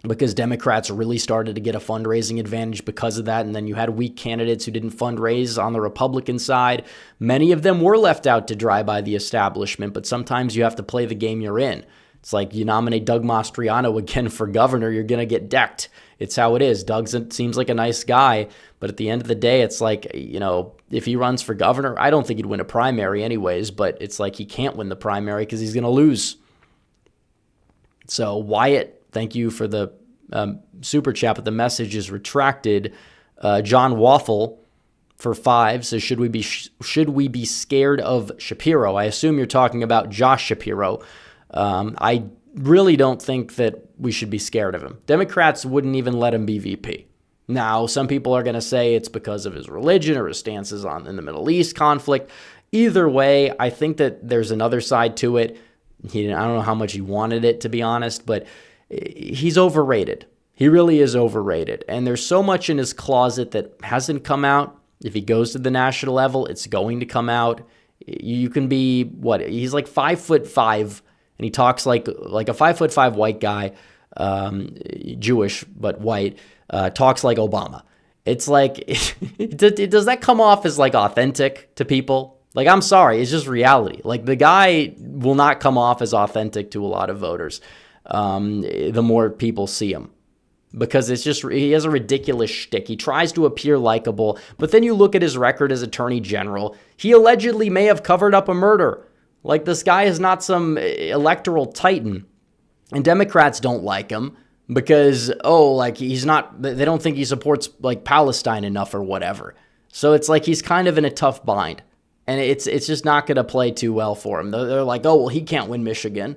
Speaker 3: because Democrats really started to get a fundraising advantage because of that. And then you had weak candidates who didn't fundraise on the Republican side. Many of them were left out to dry by the establishment, but sometimes you have to play the game you're in. It's like you nominate Doug Mastriano again for governor, you're going to get decked. It's how it is. Doug seems like a nice guy, but at the end of the day, it's like, if he runs for governor, I don't think he'd win a primary anyways, but it's like he can't win the primary because he's going to lose. So Wyatt, thank you for the super chat, but the message is retracted. John Waffle for 5 says, should we be scared of Shapiro? I assume you're talking about Josh Shapiro. I really don't think that we should be scared of him. Democrats wouldn't even let him be VP. Now, some people are going to say it's because of his religion or his stances in the Middle East conflict. Either way, I think that there's another side to it. I don't know how much he wanted it, to be honest, but he's overrated. He really is overrated. And there's so much in his closet that hasn't come out. If he goes to the national level, it's going to come out. You can be, he's like 5'5", and he talks like a 5'5" white guy, Jewish but white, talks like Obama. It's like, does that come off as like authentic to people? Like, I'm sorry, it's just reality. Like, the guy will not come off as authentic to a lot of voters the more people see him. Because it's just, he has a ridiculous shtick. He tries to appear likable, but then you look at his record as attorney general. He allegedly may have covered up a murder. Like, this guy is not some electoral titan. And Democrats don't like him because, he's not, they don't think he supports, like, Palestine enough or whatever. So it's like he's kind of in a tough bind. And it's just not going to play too well for him. They're like, he can't win Michigan.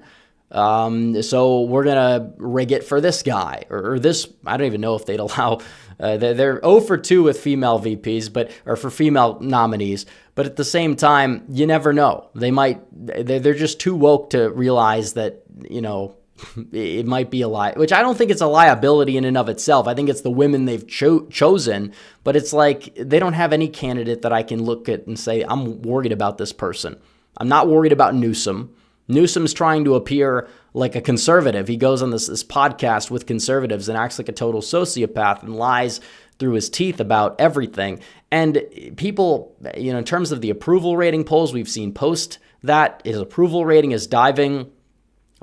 Speaker 3: So we're going to rig it for this guy or this. I don't even know if they'd allow, they're 0 for 2 with female VPs, or for female nominees. But at the same time, you never know. They're just too woke to realize that, it might be a lie, which I don't think it's a liability in and of itself. I think it's the women they've chosen, but it's like they don't have any candidate that I can look at and say, I'm worried about this person. I'm not worried about Newsom. Newsom's trying to appear like a conservative. He goes on this podcast with conservatives and acts like a total sociopath and lies through his teeth about everything. And people, in terms of the approval rating polls, we've seen post that his approval rating is diving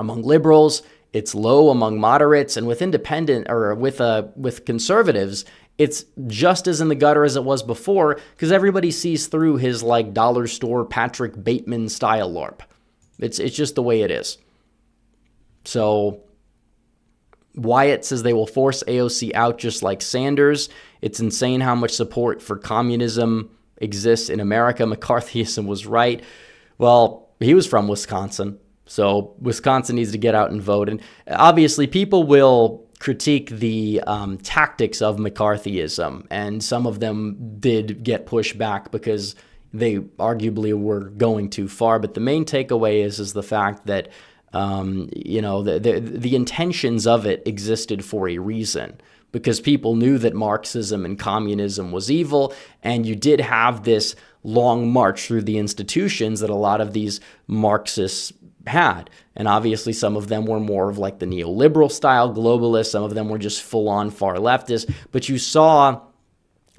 Speaker 3: among liberals. It's low among moderates, and with independent or with conservatives, it's just as in the gutter as it was before because everybody sees through his like dollar store Patrick Bateman style LARP. It's just the way it is. So Wyatt says they will force AOC out just like Sanders. It's insane how much support for communism exists in America. McCarthyism was right. Well, he was from Wisconsin. So Wisconsin needs to get out and vote. And obviously people will critique the tactics of McCarthyism. And some of them did get pushed back because they arguably were going too far. But the main takeaway is the fact that, the intentions of it existed for a reason. Because people knew that Marxism and communism was evil. And you did have this long march through the institutions that a lot of these Marxists had. And obviously some of them were more of like the neoliberal style globalists. Some of them were just full on far leftist. But you saw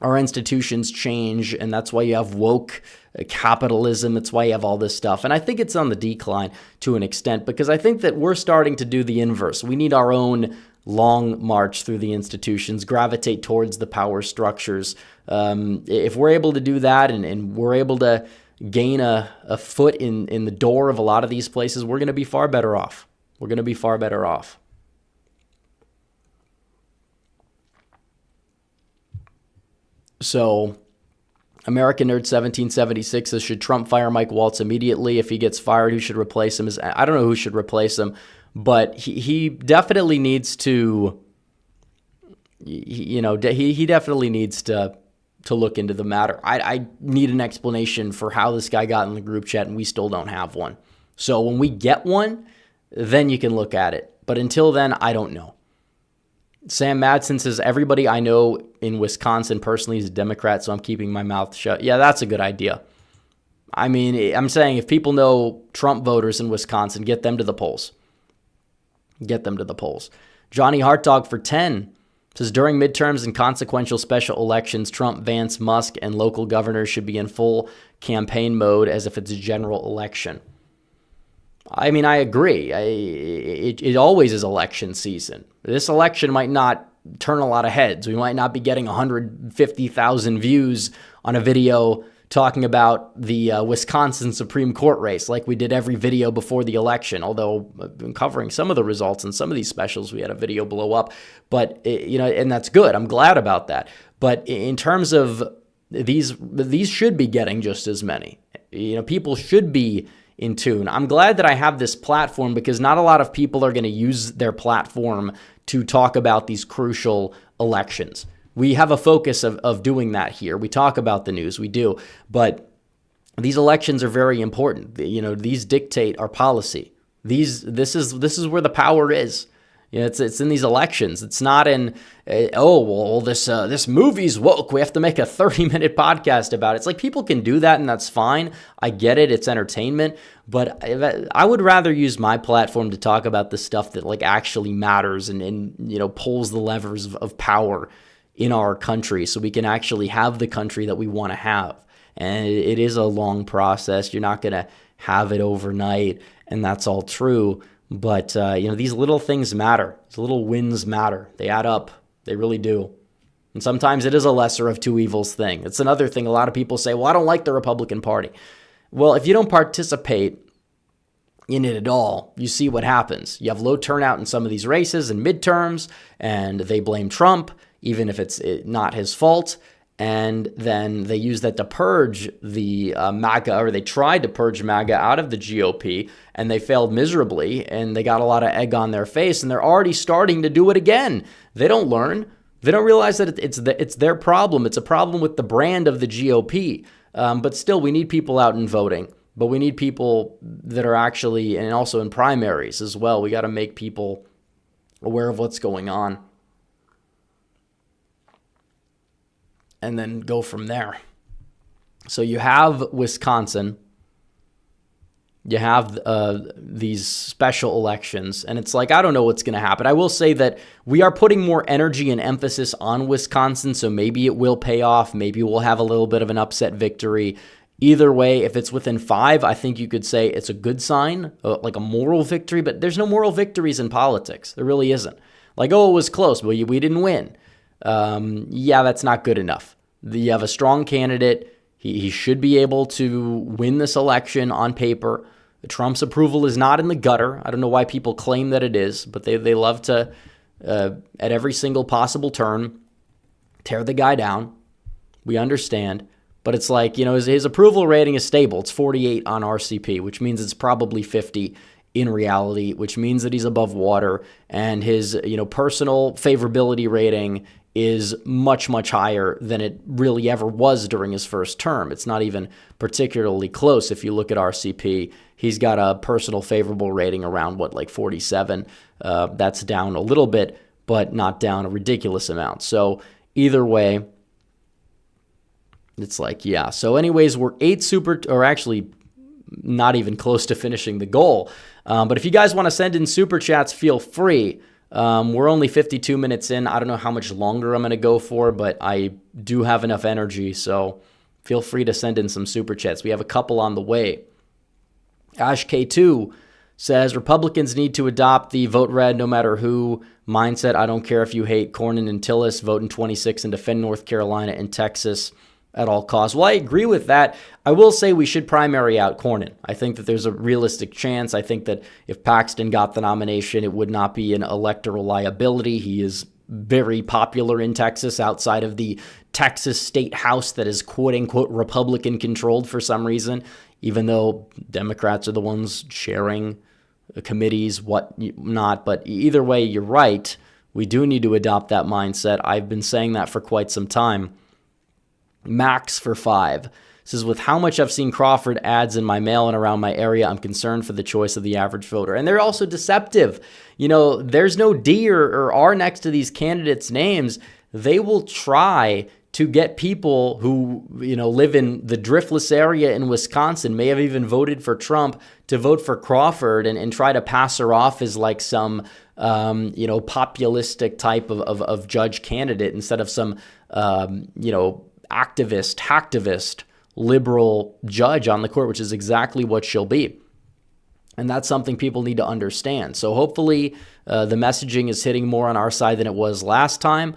Speaker 3: our institutions change, and that's why you have woke capitalism. That's why you have all this stuff. And I think it's on the decline to an extent because I think that we're starting to do the inverse. We need our own long march through the institutions, gravitate towards the power structures. If we're able to do that and we're able to gain a foot in the door of a lot of these places, we're going to be far better off. We're going to be far better off. So, American Nerd 1776 says, should Trump fire Mike Waltz immediately? If he gets fired, who should replace him? I don't know who should replace him, but he definitely needs to, he definitely needs to look into the matter. I need an explanation for how this guy got in the group chat, and we still don't have one. So when we get one, then you can look at it. But until then, I don't know. Sam Madsen says, everybody I know in Wisconsin personally is a Democrat, so I'm keeping my mouth shut. Yeah, that's a good idea. I mean, I'm saying if people know Trump voters in Wisconsin, get them to the polls. Get them to the polls. Johnny Hartdog for 10 says, during midterms and consequential special elections, Trump, Vance, Musk, and local governors should be in full campaign mode as if it's a general election. I mean, I agree. It always is election season. This election might not turn a lot of heads. We might not be getting 150,000 views on a video talking about the Wisconsin Supreme Court race like we did every video before the election, although I've been covering some of the results in some of these specials. We had a video blow up, but and that's good. I'm glad about that. But in terms of these should be getting just as many. People should be in tune. I'm glad that I have this platform because not a lot of people are going to use their platform to talk about these crucial elections. We have a focus of doing that here. We talk about the news, we do, but these elections are very important. These dictate our policy. This is where the power is. It's in these elections. It's not in this movie's woke. We have to make a 30-minute podcast about it. It's like people can do that, and that's fine. I get it. It's entertainment, but I would rather use my platform to talk about the stuff that like actually matters and pulls the levers of power in our country, so we can actually have the country that we want to have. And it is a long process. You're not going to have it overnight, and that's all true. But, these little things matter. These little wins matter. They add up. They really do. And sometimes it is a lesser of two evils thing. It's another thing. A lot of people say, well, I don't like the Republican Party. Well, if you don't participate in it at all, you see what happens. You have low turnout in some of these races and midterms, and they blame Trump, even if it's not his fault. And then they use that to purge the MAGA, or they tried to purge MAGA out of the GOP, and they failed miserably, and they got a lot of egg on their face, and they're already starting to do it again. They don't learn. They don't realize that it's their problem. It's a problem with the brand of the GOP. But still, we need people out and voting. But we need people that are actually, and also in primaries as well, we got to make people aware of what's going on. And then go from there. So you have Wisconsin, you have these special elections, and it's like, I don't know what's going to happen. I will say that we are putting more energy and emphasis on Wisconsin, so maybe it will pay off. Maybe we'll have a little bit of an upset victory. Either way, if it's within 5, I think you could say it's a good sign, like a moral victory, but there's no moral victories in politics. There really isn't. Like, it was close, but we didn't win. That's not good enough. You have a strong candidate. He should be able to win this election on paper. Trump's approval is not in the gutter. I don't know why people claim that it is, but they love to, at every single possible turn, tear the guy down. We understand. But it's like, his approval rating is stable. It's 48 on RCP, which means it's probably 50 in reality, which means that he's above water, and his personal favorability rating is much, much higher than it really ever was during his first term. It's not even particularly close. If you look at RCP, he's got a personal favorable rating around 47. That's down a little bit, but not down a ridiculous amount. So either way, it's like, yeah. So anyways, we're actually not even close to finishing the goal. But if you guys want to send in super chats, feel free. We're only 52 minutes in. I don't know how much longer I'm going to go for, but I do have enough energy, so feel free to send in some super chats. We have a couple on the way. Ash K2 says, Republicans need to adopt the vote red no matter who mindset. I don't care if you hate Cornyn and Tillis, vote in 26 and defend North Carolina and Texas at all costs. Well, I agree with that. I will say we should primary out Cornyn. I think that there's a realistic chance. I think that if Paxton got the nomination, it would not be an electoral liability. He is very popular in Texas outside of the Texas state house that is quote-unquote Republican controlled for some reason, even though Democrats are the ones sharing committees, whatnot. But either way, you're right. We do need to adopt that mindset. I've been saying that for quite some time. Max for 5 says, with how much I've seen Crawford ads in my mail and around my area, I'm concerned for the choice of the average voter. And they're also deceptive. There's no D or R next to these candidates' names. They will try to get people who, live in the driftless area in Wisconsin, may have even voted for Trump, to vote for Crawford and try to pass her off as like some, populistic type of judge candidate instead of some, hacktivist, liberal judge on the court, which is exactly what she'll be. And that's something people need to understand. So hopefully the messaging is hitting more on our side than it was last time.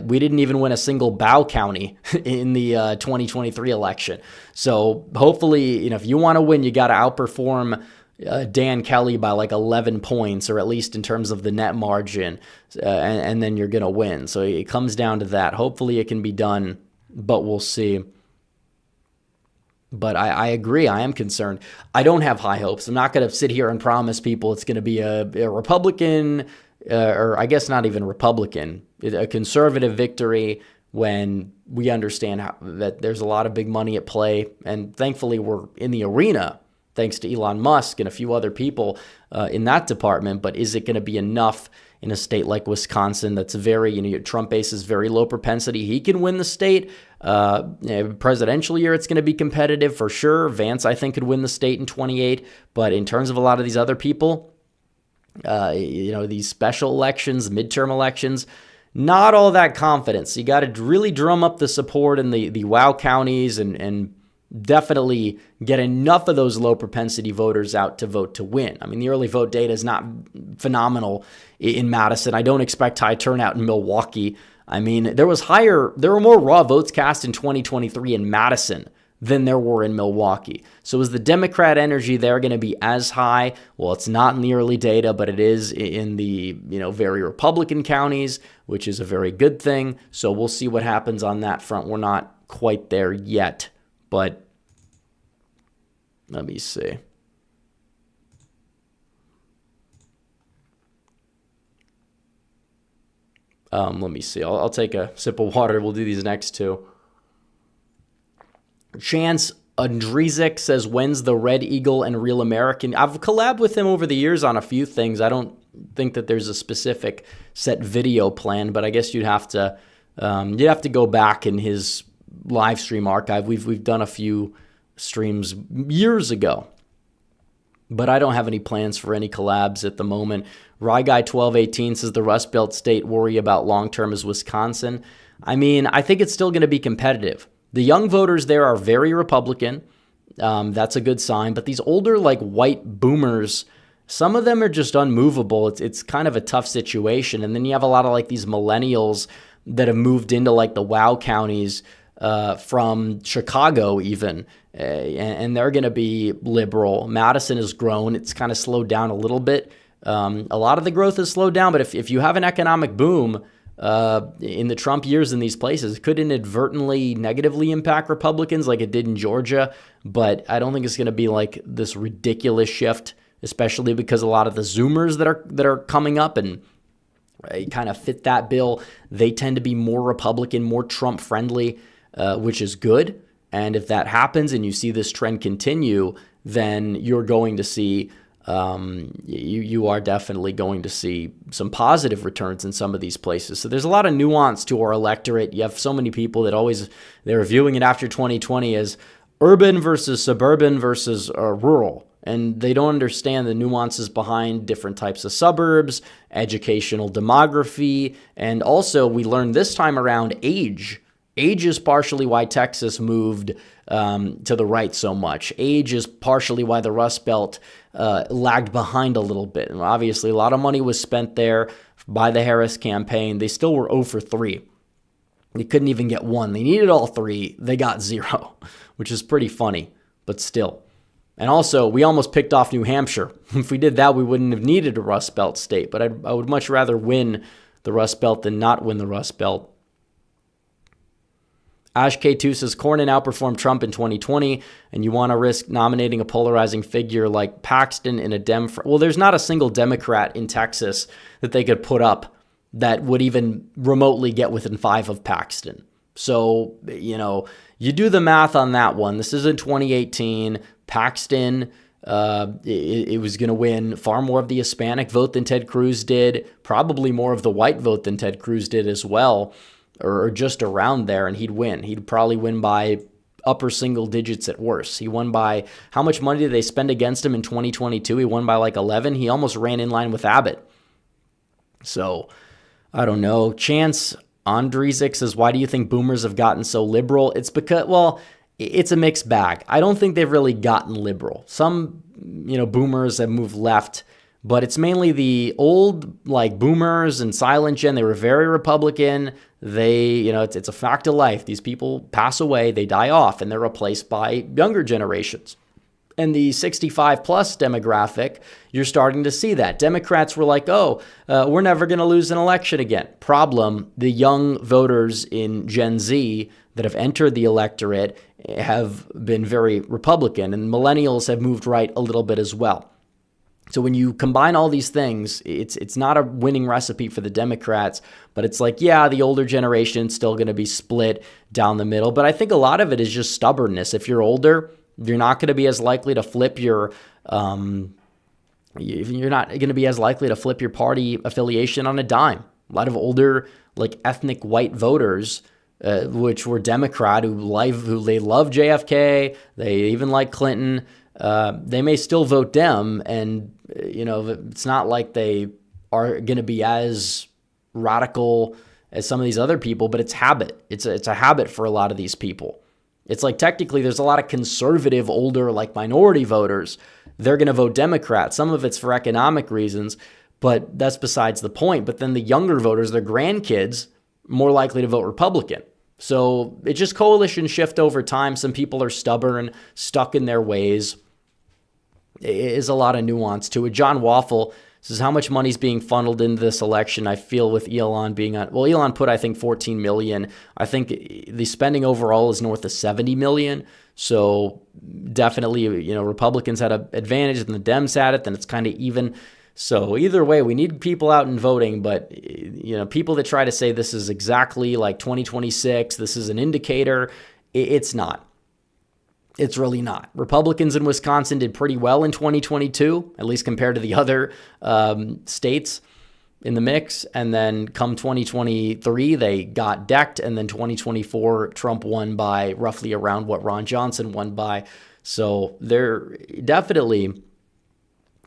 Speaker 3: We didn't even win a single Bow County in the 2023 election. So hopefully, if you want to win, you got to outperform Dan Kelly by like 11 points, or at least in terms of the net margin, and then you're going to win. So it comes down to that. Hopefully it can be done, but we'll see. But I agree. I am concerned. I don't have high hopes. I'm not going to sit here and promise people it's going to be a Republican, or I guess not even Republican, a conservative victory, when we understand that there's a lot of big money at play. And thankfully, we're in the arena, thanks to Elon Musk and a few other people in that department. But is it going to be enough in a state like Wisconsin that's very, your Trump base is very low propensity? He can win the state. Presidential year, it's going to be competitive for sure. Vance, I think, could win the state in 28. But in terms of a lot of these other people, these special elections, midterm elections, not all that confidence. You got to really drum up the support in the WOW counties and definitely get enough of those low propensity voters out to vote to win. I mean, the early vote data is not phenomenal in Madison. I don't expect high turnout in Milwaukee. I mean, there were more raw votes cast in 2023 in Madison than there were in Milwaukee. So is the Democrat energy there going to be as high? Well, it's not in the early data, but it is in the, very Republican counties, which is a very good thing. So we'll see what happens on that front. We're not quite there yet, but let me see. Let me see. I'll take a sip of water. We'll do these next two. Chance Andrzik says, when's the Red Eagle and Real American? I've collabed with him over the years on a few things. I don't think that there's a specific set video plan, but I guess you'd have to go back in his live stream archive. We've done a few streams years ago, but I don't have any plans for any collabs at the moment. Rye Guy 1218 says the Rust Belt state worry about long-term is Wisconsin. I mean, I think it's still going to be competitive. The young voters there are very Republican. That's a good sign. But these older, white boomers, some of them are just unmovable. It's kind of a tough situation. And then you have a lot of these millennials that have moved into the WOW counties from Chicago even, and they're going to be liberal. Madison has grown. It's kind of slowed down a little bit. A lot of the growth has slowed down, but if you have an economic boom in the Trump years in these places, it could inadvertently negatively impact Republicans like it did in Georgia, but I don't think it's going to be this ridiculous shift, especially because a lot of the Zoomers that are coming up and kind of fit that bill, they tend to be more Republican, more Trump friendly, which is good. And if that happens and you see this trend continue, then you're going to see you are definitely going to see some positive returns in some of these places. So there's a lot of nuance to our electorate. You have so many people that they're viewing it after 2020 as urban versus suburban versus rural. And they don't understand the nuances behind different types of suburbs, educational demography, and also we learned this time around age. Age is partially why Texas moved to the right so much. Age is partially why the Rust Belt lagged behind a little bit. And obviously, a lot of money was spent there by the Harris campaign. They still were 0 for 3. They couldn't even get one. They needed all 3. They got 0, which is pretty funny, but still. And also, we almost picked off New Hampshire. If we did that, we wouldn't have needed a Rust Belt state. But I would much rather win the Rust Belt than not win the Rust Belt. Ash K2 says Cornyn outperformed Trump in 2020, and you want to risk nominating a polarizing figure like Paxton in a Dem. Well, there's not a single Democrat in Texas that they could put up that would even remotely get within 5 of Paxton. So, you do the math on that one. This is in 2018. Paxton, it was going to win far more of the Hispanic vote than Ted Cruz did, probably more of the white vote than Ted Cruz did as well, or just around there, and he'd win. He'd probably win by upper single digits at worst. He won by, how much money did they spend against him in 2022? He won by 11. He almost ran in line with Abbott. So, I don't know. Chance Andrzik says, why do you think boomers have gotten so liberal? It's because, it's a mixed bag. I don't think they've really gotten liberal. Some, boomers have moved left, but it's mainly the old like boomers and silent gen. They were very Republican. They, it's a fact of life. These people pass away, they die off, and they're replaced by younger generations. And the 65 plus demographic, you're starting to see that. Democrats were like, we're never going to lose an election again. Problem, the young voters in Gen Z that have entered the electorate have been very Republican, and millennials have moved right a little bit as well. So when you combine all these things, it's not a winning recipe for the Democrats, but it's like, yeah, the older generation's still going to be split down the middle. But I think a lot of it is just stubbornness. If you're older, you're not going to be as likely to flip your party affiliation on a dime. A lot of older, like ethnic white voters, which were Democrat, who they love JFK, they even like Clinton. They may still vote Dem, and it's not like they are going to be as radical as some of these other people, but it's habit. It's a habit for a lot of these people. It's like technically there's a lot of conservative, older, like minority voters. They're going to vote Democrat. Some of it's for economic reasons, but that's besides the point. But then the younger voters, their grandkids, more likely to vote Republican. So it's just coalition shift over time. Some people are stubborn, stuck in their ways. It is a lot of nuance to it. John Waffle says, how much money is being funneled into this election? I feel with Elon being on, Elon put, I think, 14 million. I think the spending overall is north of 70 million. So definitely, Republicans had an advantage and the Dems had it, then it's kind of even. So either way, we need people out and voting, but people that try to say this is exactly like 2026, this is an indicator, it's not. It's really not. Republicans in Wisconsin did pretty well in 2022, at least compared to the other states in the mix. And then come 2023, they got decked. And then 2024, Trump won by roughly around what Ron Johnson won by. So there definitely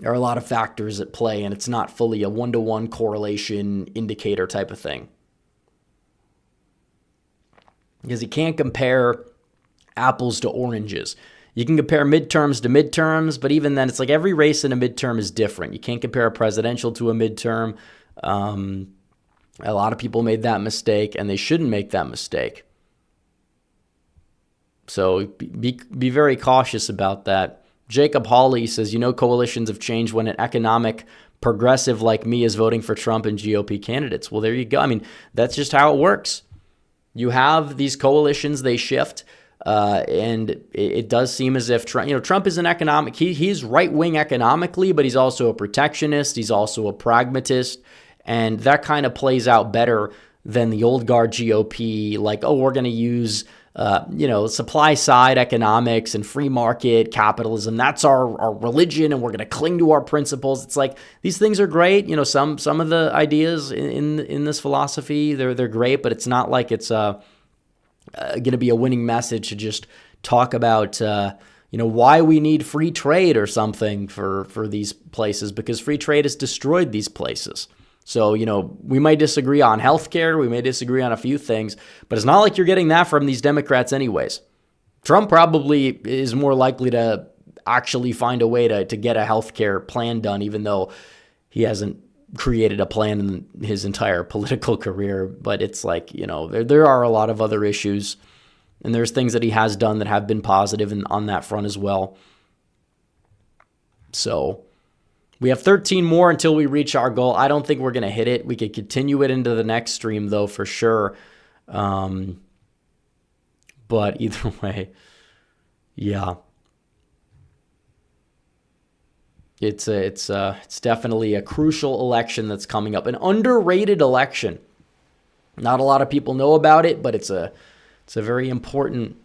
Speaker 3: are a lot of factors at play, and it's not fully a one-to-one correlation indicator type of thing. Because you can't compare apples to oranges. You can compare midterms to midterms, but even then, it's like every race in a midterm is different. You can't compare a presidential to a midterm. A lot of people made that mistake, and they shouldn't make that mistake. So be very cautious about that. Jacob Hawley says, coalitions have changed when an economic progressive like me is voting for Trump and GOP candidates. Well, there you go. I mean, that's just how it works. You have these coalitions, they shift. And it does seem as if Trump is an economic, he's right-wing economically, but he's also a protectionist. He's also a pragmatist. And that kind of plays out better than the old guard GOP, like, we're going to use, supply side economics and free market capitalism. That's our religion, and we're going to cling to our principles. It's like, these things are great. Some of the ideas in this philosophy, they're great, but it's not like it's, going to be a winning message to just talk about, why we need free trade or something for these places, because free trade has destroyed these places. So, we might disagree on healthcare, we may disagree on a few things, but it's not like you're getting that from these Democrats anyways. Trump probably is more likely to actually find a way to get a healthcare plan done, even though he hasn't created a plan in his entire political career. But it's like, there are a lot of other issues, and there's things that he has done that have been positive on that front as well. So we have 13 more until we reach our goal. I don't think we're going to hit it. We could continue it into the next stream though, for sure. But either way, yeah. It's definitely a crucial election that's coming up, an underrated election. Not a lot of people know about it, but it's a very important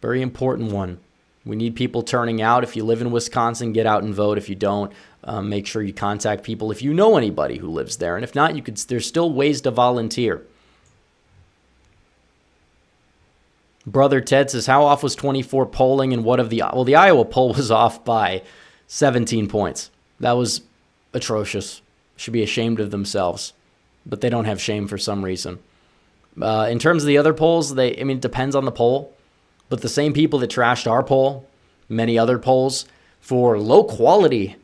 Speaker 3: one. We need people turning out. If you live in Wisconsin, get out and vote. If you don't, make sure you contact people if you know anybody who lives there, and if not, there's still ways to volunteer. Brother Ted says, how off was 24 polling, and what of the Iowa poll was off by 17 points. That was atrocious. Should be ashamed of themselves, but they don't have shame for some reason. In terms of the other polls, it depends on the poll, but the same people that trashed our poll, many other polls, for low quality.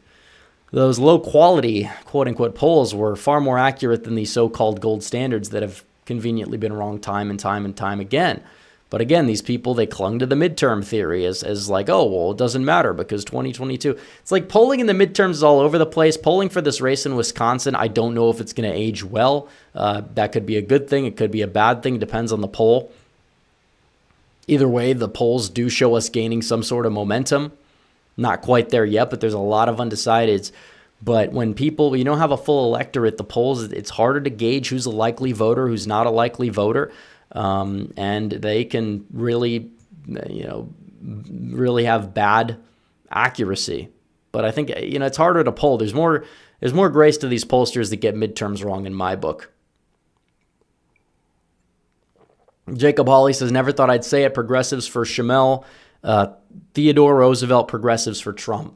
Speaker 3: Those low quality, quote unquote, polls were far more accurate than the so-called gold standards that have conveniently been wrong time and time and time again. But again, these people, they clung to the midterm theory as like, oh, well, it doesn't matter because 2022. It's like polling in the midterms is all over the place. Polling for this race in Wisconsin, I don't know if it's going to age well. That could be a good thing. It could be a bad thing. It depends on the poll. Either way, the polls do show us gaining some sort of momentum. Not quite there yet, but there's a lot of undecideds. But when people, you don't have a full electorate, the polls, it's harder to gauge who's a likely voter, who's not a likely voter. And they can really, really have bad accuracy. But I think, it's harder to poll. There's more grace to these pollsters that get midterms wrong in my book. Jacob Hawley says, never thought I'd say it. Progressives for Schimmel, Theodore Roosevelt, progressives for Trump.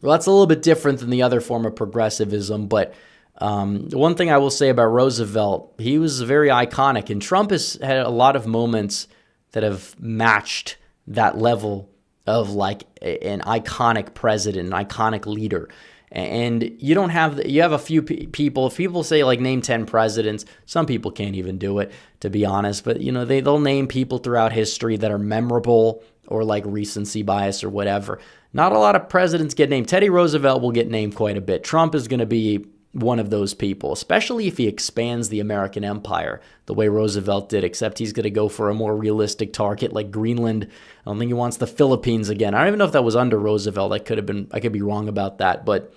Speaker 3: Well, that's a little bit different than the other form of progressivism, but one thing I will say about Roosevelt, he was very iconic, and Trump has had a lot of moments that have matched that level of like an iconic president, an iconic leader. And you have a few people, if people say like name 10 presidents, some people can't even do it, to be honest, but they'll name people throughout history that are memorable or like recency bias or whatever. Not a lot of presidents get named. Teddy Roosevelt will get named quite a bit. Trump is going to be one of those people, especially if he expands the American empire the way Roosevelt did, except he's going to go for a more realistic target like Greenland. I don't think he wants the Philippines again. I don't even know if that was under Roosevelt. I could be wrong about that, but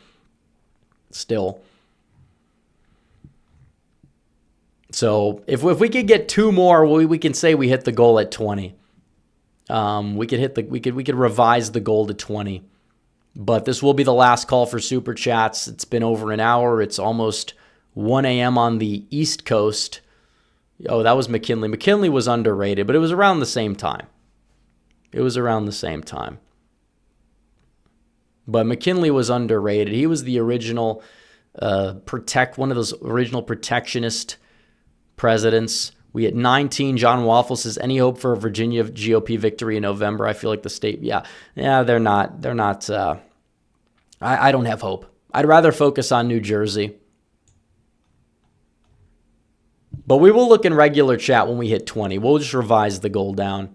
Speaker 3: still. So if we could get two more, we can say we hit the goal at 20. We could revise the goal to 20. But this will be the last call for Super Chats. It's been over an hour. It's almost 1 a.m. on the East Coast. Oh, that was McKinley. McKinley was underrated, but it was around the same time. But McKinley was underrated. He was the original one of those original protectionist presidents. We at 19, John Waffle says, any hope for a Virginia GOP victory in November? I feel like the state, they're not. I don't have hope. I'd rather focus on New Jersey. But we will look in regular chat when we hit 20. We'll just revise the goal down.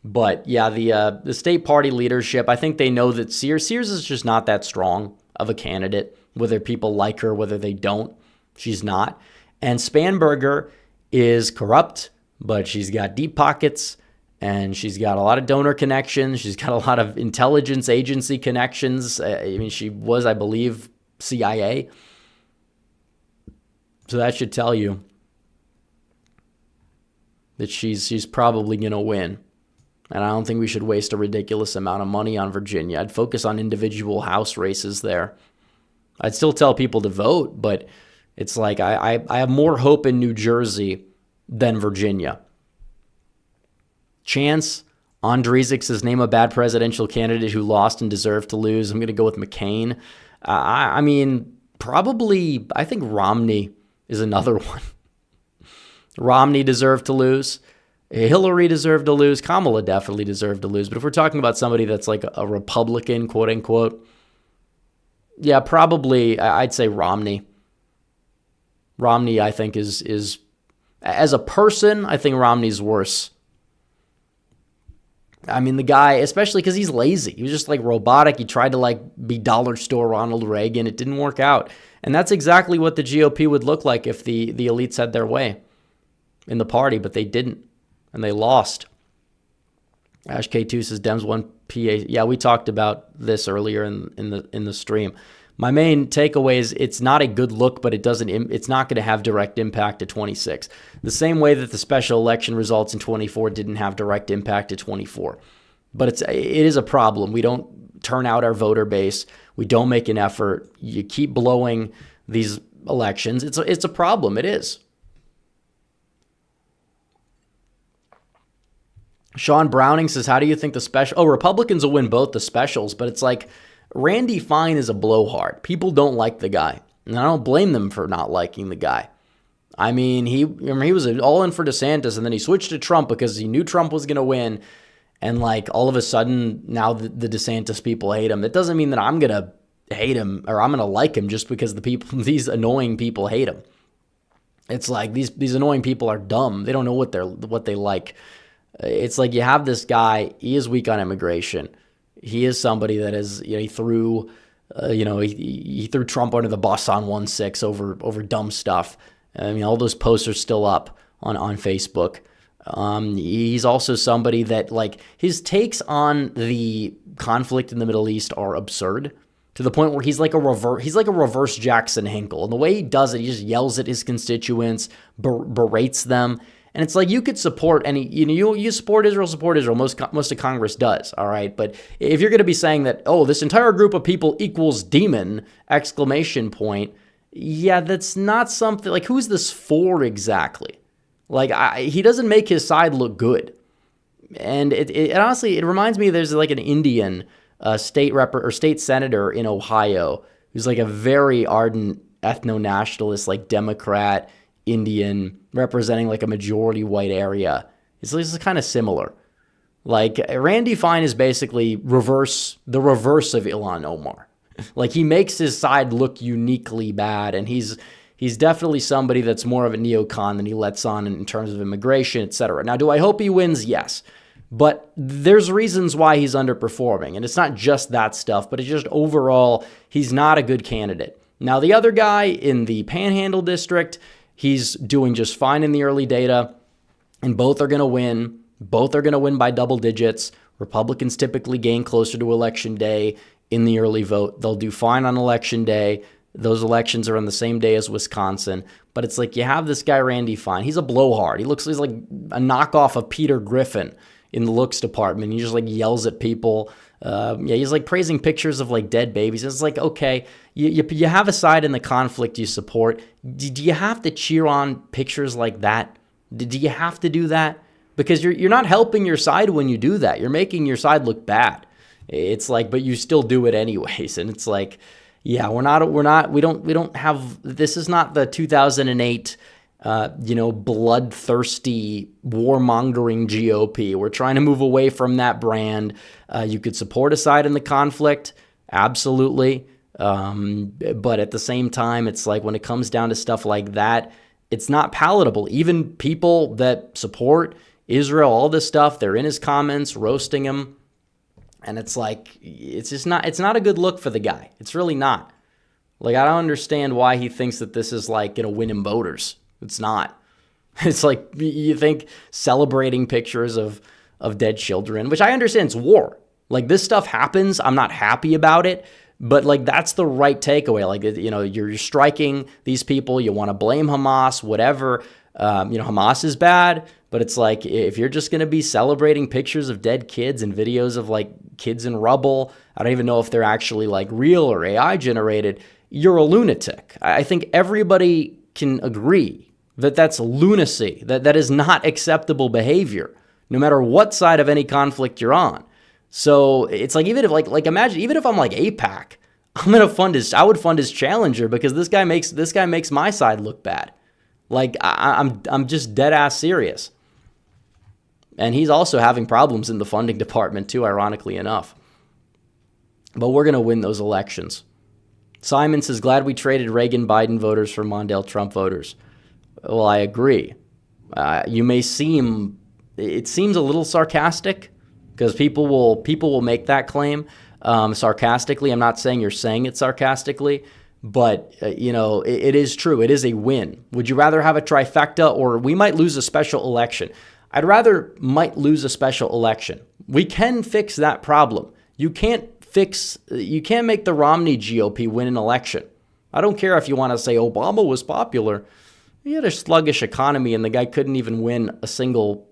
Speaker 3: But yeah, the state party leadership, I think they know that Sears is just not that strong of a candidate, whether people like her, whether they don't. She's not. And Spanberger is corrupt, but she's got deep pockets, and she's got a lot of donor connections. She's got a lot of intelligence agency connections. She was, I believe, CIA. So that should tell you that she's probably going to win. And I don't think we should waste a ridiculous amount of money on Virginia. I'd focus on individual House races there. I'd still tell people to vote, but it's like I have more hope in New Jersey than Virginia. Chance Andrezek says, name a bad presidential candidate who lost and deserved to lose. I'm going to go with McCain. Probably, I think Romney is another one. Romney deserved to lose. Hillary deserved to lose. Kamala definitely deserved to lose. But if we're talking about somebody that's like a Republican, quote unquote, yeah, probably I'd say Romney. Romney, I think, is as a person, I think Romney's worse. The guy, especially because he's lazy. He was just like robotic. He tried to like be dollar store Ronald Reagan. It didn't work out. And that's exactly what the GOP would look like if the elites had their way in the party, but they didn't. And they lost. Ash K2 says Dems won PA. Yeah, we talked about this earlier in the stream. My main takeaway is it's not a good look, but it's not going to have direct impact to 26. The same way that the special election results in 24 didn't have direct impact to 24. But it is a problem. We don't turn out our voter base. We don't make an effort. You keep blowing these elections. It's a problem. It is. Sean Browning says, how do you think Republicans will win both the specials, but it's like Randy Fine is a blowhard. People don't like the guy, and I don't blame them for not liking the guy. He was all in for DeSantis, and then he switched to Trump because he knew Trump was going to win, and like all of a sudden now the DeSantis people hate him. That doesn't mean that I'm going to hate him or I'm going to like him just because these annoying people hate him. It's like these annoying people are dumb. They don't know what they like. It's like you have this guy, he is weak on immigration. He is somebody that is, he threw he threw Trump under the bus on 1-6 over dumb stuff. I mean, all those posts are still up on Facebook. He's also somebody that, like, his takes on the conflict in the Middle East are absurd to the point where he's like a reverse Jackson Hinkle. And the way he does it, he just yells at his constituents, berates them. And it's like, you could support you support Israel. Most of Congress does. All right. But if you're going to be saying that, oh, this entire group of people equals demon, ! Yeah, that's not something like, who's this for exactly? Like, he doesn't make his side look good. And it honestly, it reminds me, there's like an Indian state senator in Ohio who's like a very ardent ethno-nationalist, like Democrat, Indian, representing like a majority white area. It's kind of similar. Like, Randy Fine is basically the reverse of Ilhan Omar. Like, he makes his side look uniquely bad, and he's definitely somebody that's more of a neocon than he lets on in terms of immigration, etc. Now, do I hope he wins? Yes. But there's reasons why he's underperforming, and it's not just that stuff, but it's just overall, he's not a good candidate. Now, the other guy in the Panhandle District, he's doing just fine in the early data, and both are going to win. Both are going to win by double digits. Republicans typically gain closer to Election Day in the early vote. They'll do fine on Election Day. Those elections are on the same day as Wisconsin. But it's like, you have this guy, Randy Fine. He's a blowhard. He's like a knockoff of Peter Griffin in the looks department. He just like yells at people. He's like praising pictures of like dead babies. It's like, okay, you have a side in the conflict you support. Do you have to cheer on pictures like that? Do you have to do that? Because you're not helping your side when you do that. You're making your side look bad. It's like, but you still do it anyways. And it's like, yeah, we don't have, this is not the 2008 bloodthirsty, warmongering GOP. We're trying to move away from that brand. You could support a side in the conflict, absolutely. But at the same time, it's like, when it comes down to stuff like that, it's not palatable. Even people that support Israel, all this stuff, they're in his comments, roasting him. And it's like, it's not a good look for the guy. It's really not. Like, I don't understand why he thinks that this is like going to win him voters. It's not. It's like, you think celebrating pictures of dead children, which I understand, it's war. Like, this stuff happens. I'm not happy about it, but like, that's the right takeaway. Like, you're striking these people. You want to blame Hamas, whatever. Hamas is bad, but it's like, if you're just going to be celebrating pictures of dead kids and videos of like kids in rubble, I don't even know if they're actually like real or AI generated, you're a lunatic. I think everybody can agree that that's lunacy, that is not acceptable behavior, no matter what side of any conflict you're on. So it's like, even if imagine, even if I'm like AIPAC, I would fund his challenger, because this guy makes my side look bad. Like, I'm just dead ass serious. And he's also having problems in the funding department too, ironically enough. But we're going to win those elections. Simon says, glad we traded Reagan Biden voters for Mondale Trump voters. Well, I agree. It seems a little sarcastic, because people will make that claim sarcastically. I'm not saying you're saying it sarcastically, but it is true. It is a win. Would you rather have a trifecta, or we might lose a special election? I'd rather might lose a special election. We can fix that problem. You can't make the Romney GOP win an election. I don't care if you want to say Obama was popular. He had a sluggish economy, and the guy couldn't even win a single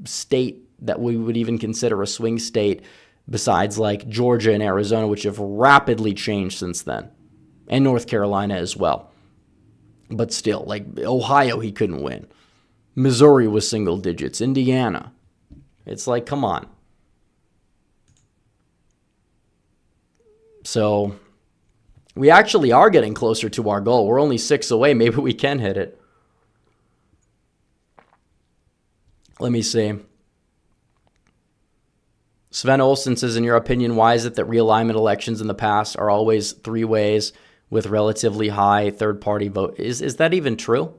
Speaker 3: state that we would even consider a swing state, besides like Georgia and Arizona, which have rapidly changed since then, and North Carolina as well. But still, like Ohio, he couldn't win. Missouri was single digits. Indiana. It's like, come on. So we actually are getting closer to our goal. We're only 6 away. Maybe we can hit it. Let me see. Sven Olsen says, in your opinion, why is it that realignment elections in the past are always three ways with relatively high third-party vote? Is that even true?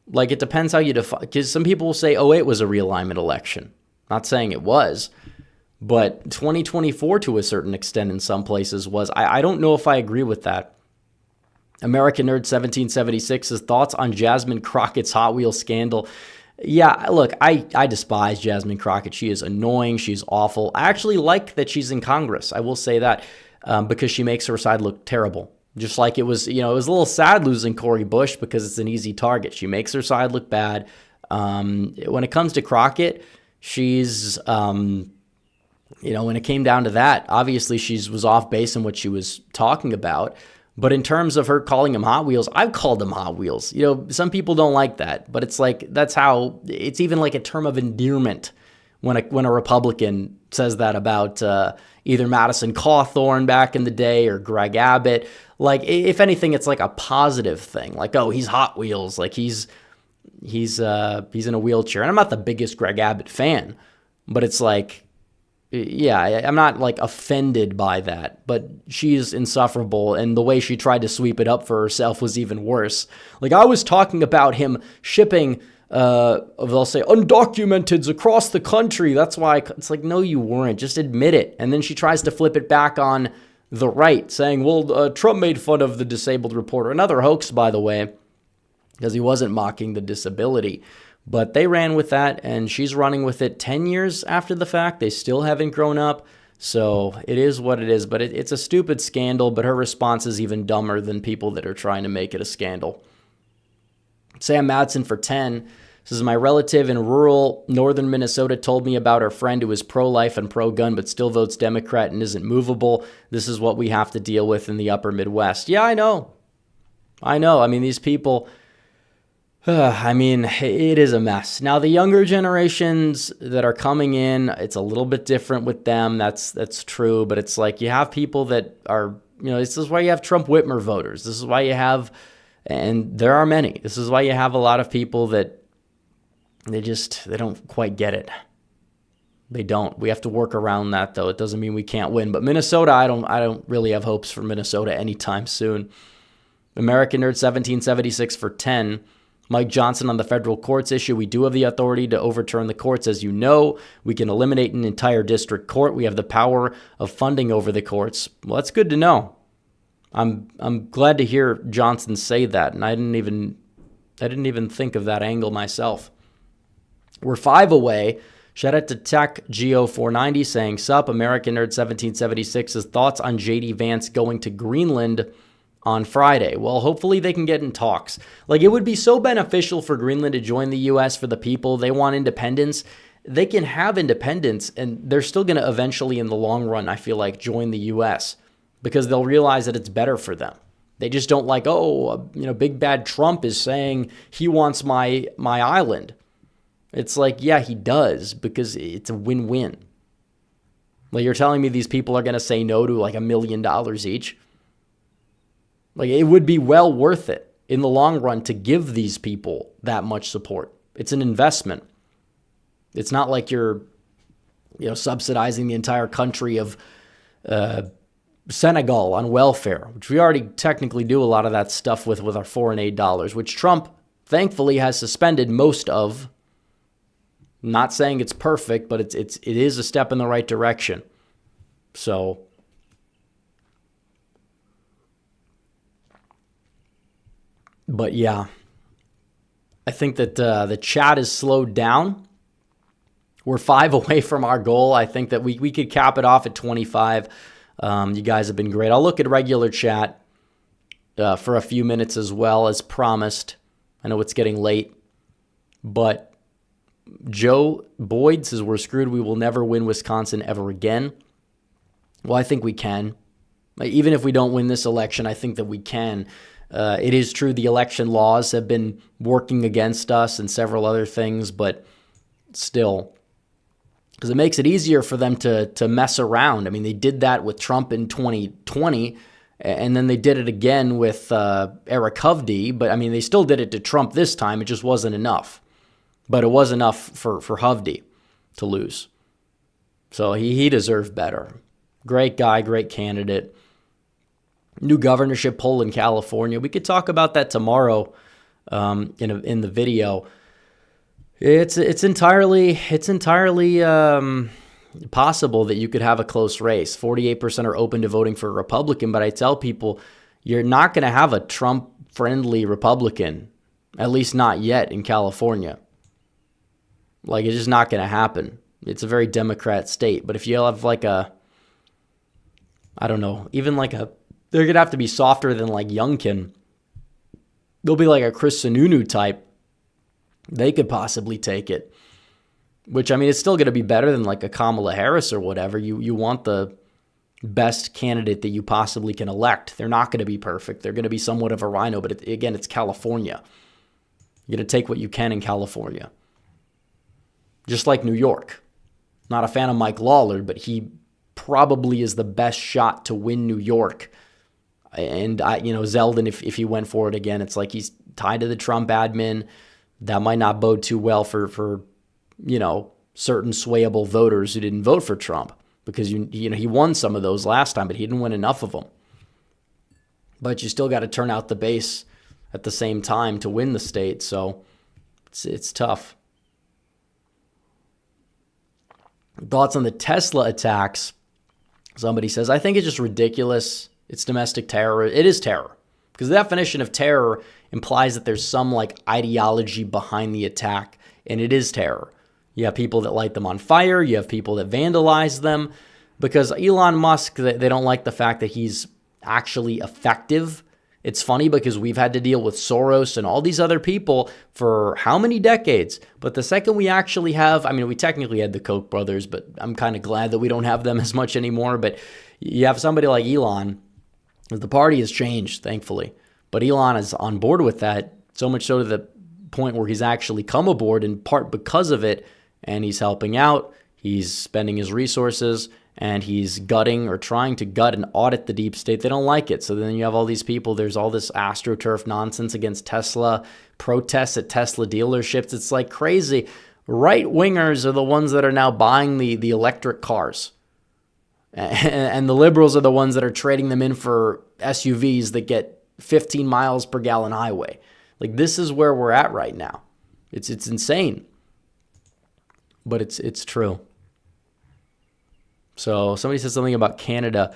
Speaker 3: Like, it depends how you define, because some people will say, oh, it was a realignment election. Not saying it was, but 2024 to a certain extent in some places was. I don't know if I agree with that. American Nerd 1776 says, thoughts on Jasmine Crockett's Hot Wheels scandal. Yeah, look, I despise Jasmine Crockett. She is annoying. She's awful. I actually like that she's in Congress. I will say that because she makes her side look terrible. Just like it was a little sad losing Cori Bush because it's an easy target. She makes her side look bad. When it comes to Crockett, she's, when it came down to that, obviously she was off base in what she was talking about. But in terms of her calling them Hot Wheels, I've called them Hot Wheels. Some people don't like that, but it's like, that's how, it's even like a term of endearment when a Republican says that about either Madison Cawthorn back in the day or Greg Abbott. Like, if anything, it's like a positive thing. Like, oh, he's Hot Wheels. Like, he's in a wheelchair. And I'm not the biggest Greg Abbott fan, but it's like, yeah, I'm not like offended by that, but she's insufferable, and the way she tried to sweep it up for herself was even worse. Like, I was talking about him shipping, they'll say, undocumenteds across the country. That's why it's like, no, you weren't. Just admit it. And then she tries to flip it back on the right, saying, well, Trump made fun of the disabled reporter. Another hoax, by the way, because he wasn't mocking the disability. But they ran with that, and she's running with it 10 years after the fact. They still haven't grown up, so it is what it is. But it's a stupid scandal, but her response is even dumber than people that are trying to make it a scandal. Sam Madsen for 10 says, my relative in rural northern Minnesota told me about her friend who is pro-life and pro-gun but still votes Democrat and isn't movable. This is what we have to deal with in the upper Midwest. Yeah, I know. I mean, these people... it is a mess. Now, the younger generations that are coming in, it's a little bit different with them. That's true. But it's like you have people that are, this is why you have Trump Whitmer voters. This is why you have, and there are many. This is why you have a lot of people that they don't quite get it. They don't. We have to work around that, though. It doesn't mean we can't win. But Minnesota, I don't really have hopes for Minnesota anytime soon. American Nerd 1776 for 10. Mike Johnson on the federal courts issue. We do have the authority to overturn the courts. As you know, we can eliminate an entire district court. We have the power of funding over the courts. Well, that's good to know. I'm glad to hear Johnson say that, and I didn't even think of that angle myself. We're 5 away. Shout out to Tech Geo 490 saying, sup, American Nerd 1776's thoughts on JD Vance going to Greenland on Friday. Well, hopefully they can get in talks. Like, it would be so beneficial for Greenland to join the U.S. for the people. They want independence. They can have independence, and they're still going to eventually, in the long run, I feel like, join the U.S. because they'll realize that it's better for them. They just don't like, big bad Trump is saying he wants my island. It's like, yeah, he does, because it's a win-win. Like, you're telling me these people are going to say no to like $1 million each? Like, it would be well worth it in the long run to give these people that much support. It's an investment. It's not like you're, subsidizing the entire country of Senegal on welfare, which we already technically do a lot of that stuff with our foreign aid dollars, which Trump thankfully has suspended most of. Not saying it's perfect, but it is a step in the right direction. So, but yeah, I think that the chat is slowed down. We're 5 away from our goal. I think that we could cap it off at 25. You guys have been great. I'll look at regular chat for a few minutes as well as promised. I know it's getting late, but Joe Boyd says we're screwed. We will never win Wisconsin ever again. Well, I think we can. Like, even if we don't win this election, I think that we can. It is true the election laws have been working against us and several other things, but still, because it makes it easier for them to mess around. I mean, they did that with Trump in 2020, and then they did it again with Eric Hovde, but I mean, they still did it to Trump this time. It just wasn't enough. But it was enough for Hovde to lose. So he deserved better. Great guy, great candidate. New governorship poll in California. We could talk about that tomorrow in the video. It's entirely possible that you could have a close race. 48% are open to voting for a Republican, but I tell people you're not going to have a Trump-friendly Republican, at least not yet in California. Like, it's just not going to happen. It's a very Democrat state. But if you have like a, I don't know, even like a, they're going to have to be softer than like Youngkin. They'll be like a Chris Sununu type. They could possibly take it. Which, I mean, it's still going to be better than like a Kamala Harris or whatever. You want the best candidate that you possibly can elect. They're not going to be perfect. They're going to be somewhat of a rhino. But again, it's California. You're going to take what you can in California. Just like New York. Not a fan of Mike Lawler, but he probably is the best shot to win New York. And, Zeldin, if he went for it again, it's like he's tied to the Trump admin. That might not bode too well for certain swayable voters who didn't vote for Trump. Because, he won some of those last time, but he didn't win enough of them. But you still got to turn out the base at the same time to win the state. So it's tough. Thoughts on the Tesla attacks? Somebody says, I think it's just ridiculous. It's domestic terror. It is terror. Because the definition of terror implies that there's some like ideology behind the attack, and it is terror. You have people that light them on fire. You have people that vandalize them. Because Elon Musk, they don't like the fact that he's actually effective. It's funny because we've had to deal with Soros and all these other people for how many decades? But the second we actually have, I mean, we technically had the Koch brothers, but I'm kind of glad that we don't have them as much anymore. But you have somebody like Elon. The party has changed, thankfully. But Elon is on board with that, so much so to the point where he's actually come aboard in part because of it. And he's helping out. He's spending his resources. And he's gutting or trying to gut and audit the deep state. They don't like it. So then you have all these people. There's all this AstroTurf nonsense against Tesla, protests at Tesla dealerships. It's like crazy. Right-wingers are the ones that are now buying the electric cars. And the liberals are the ones that are trading them in for SUVs that get 15 miles per gallon highway. Like, this is where we're at right now. It's insane. But it's true. So somebody said something about Canada.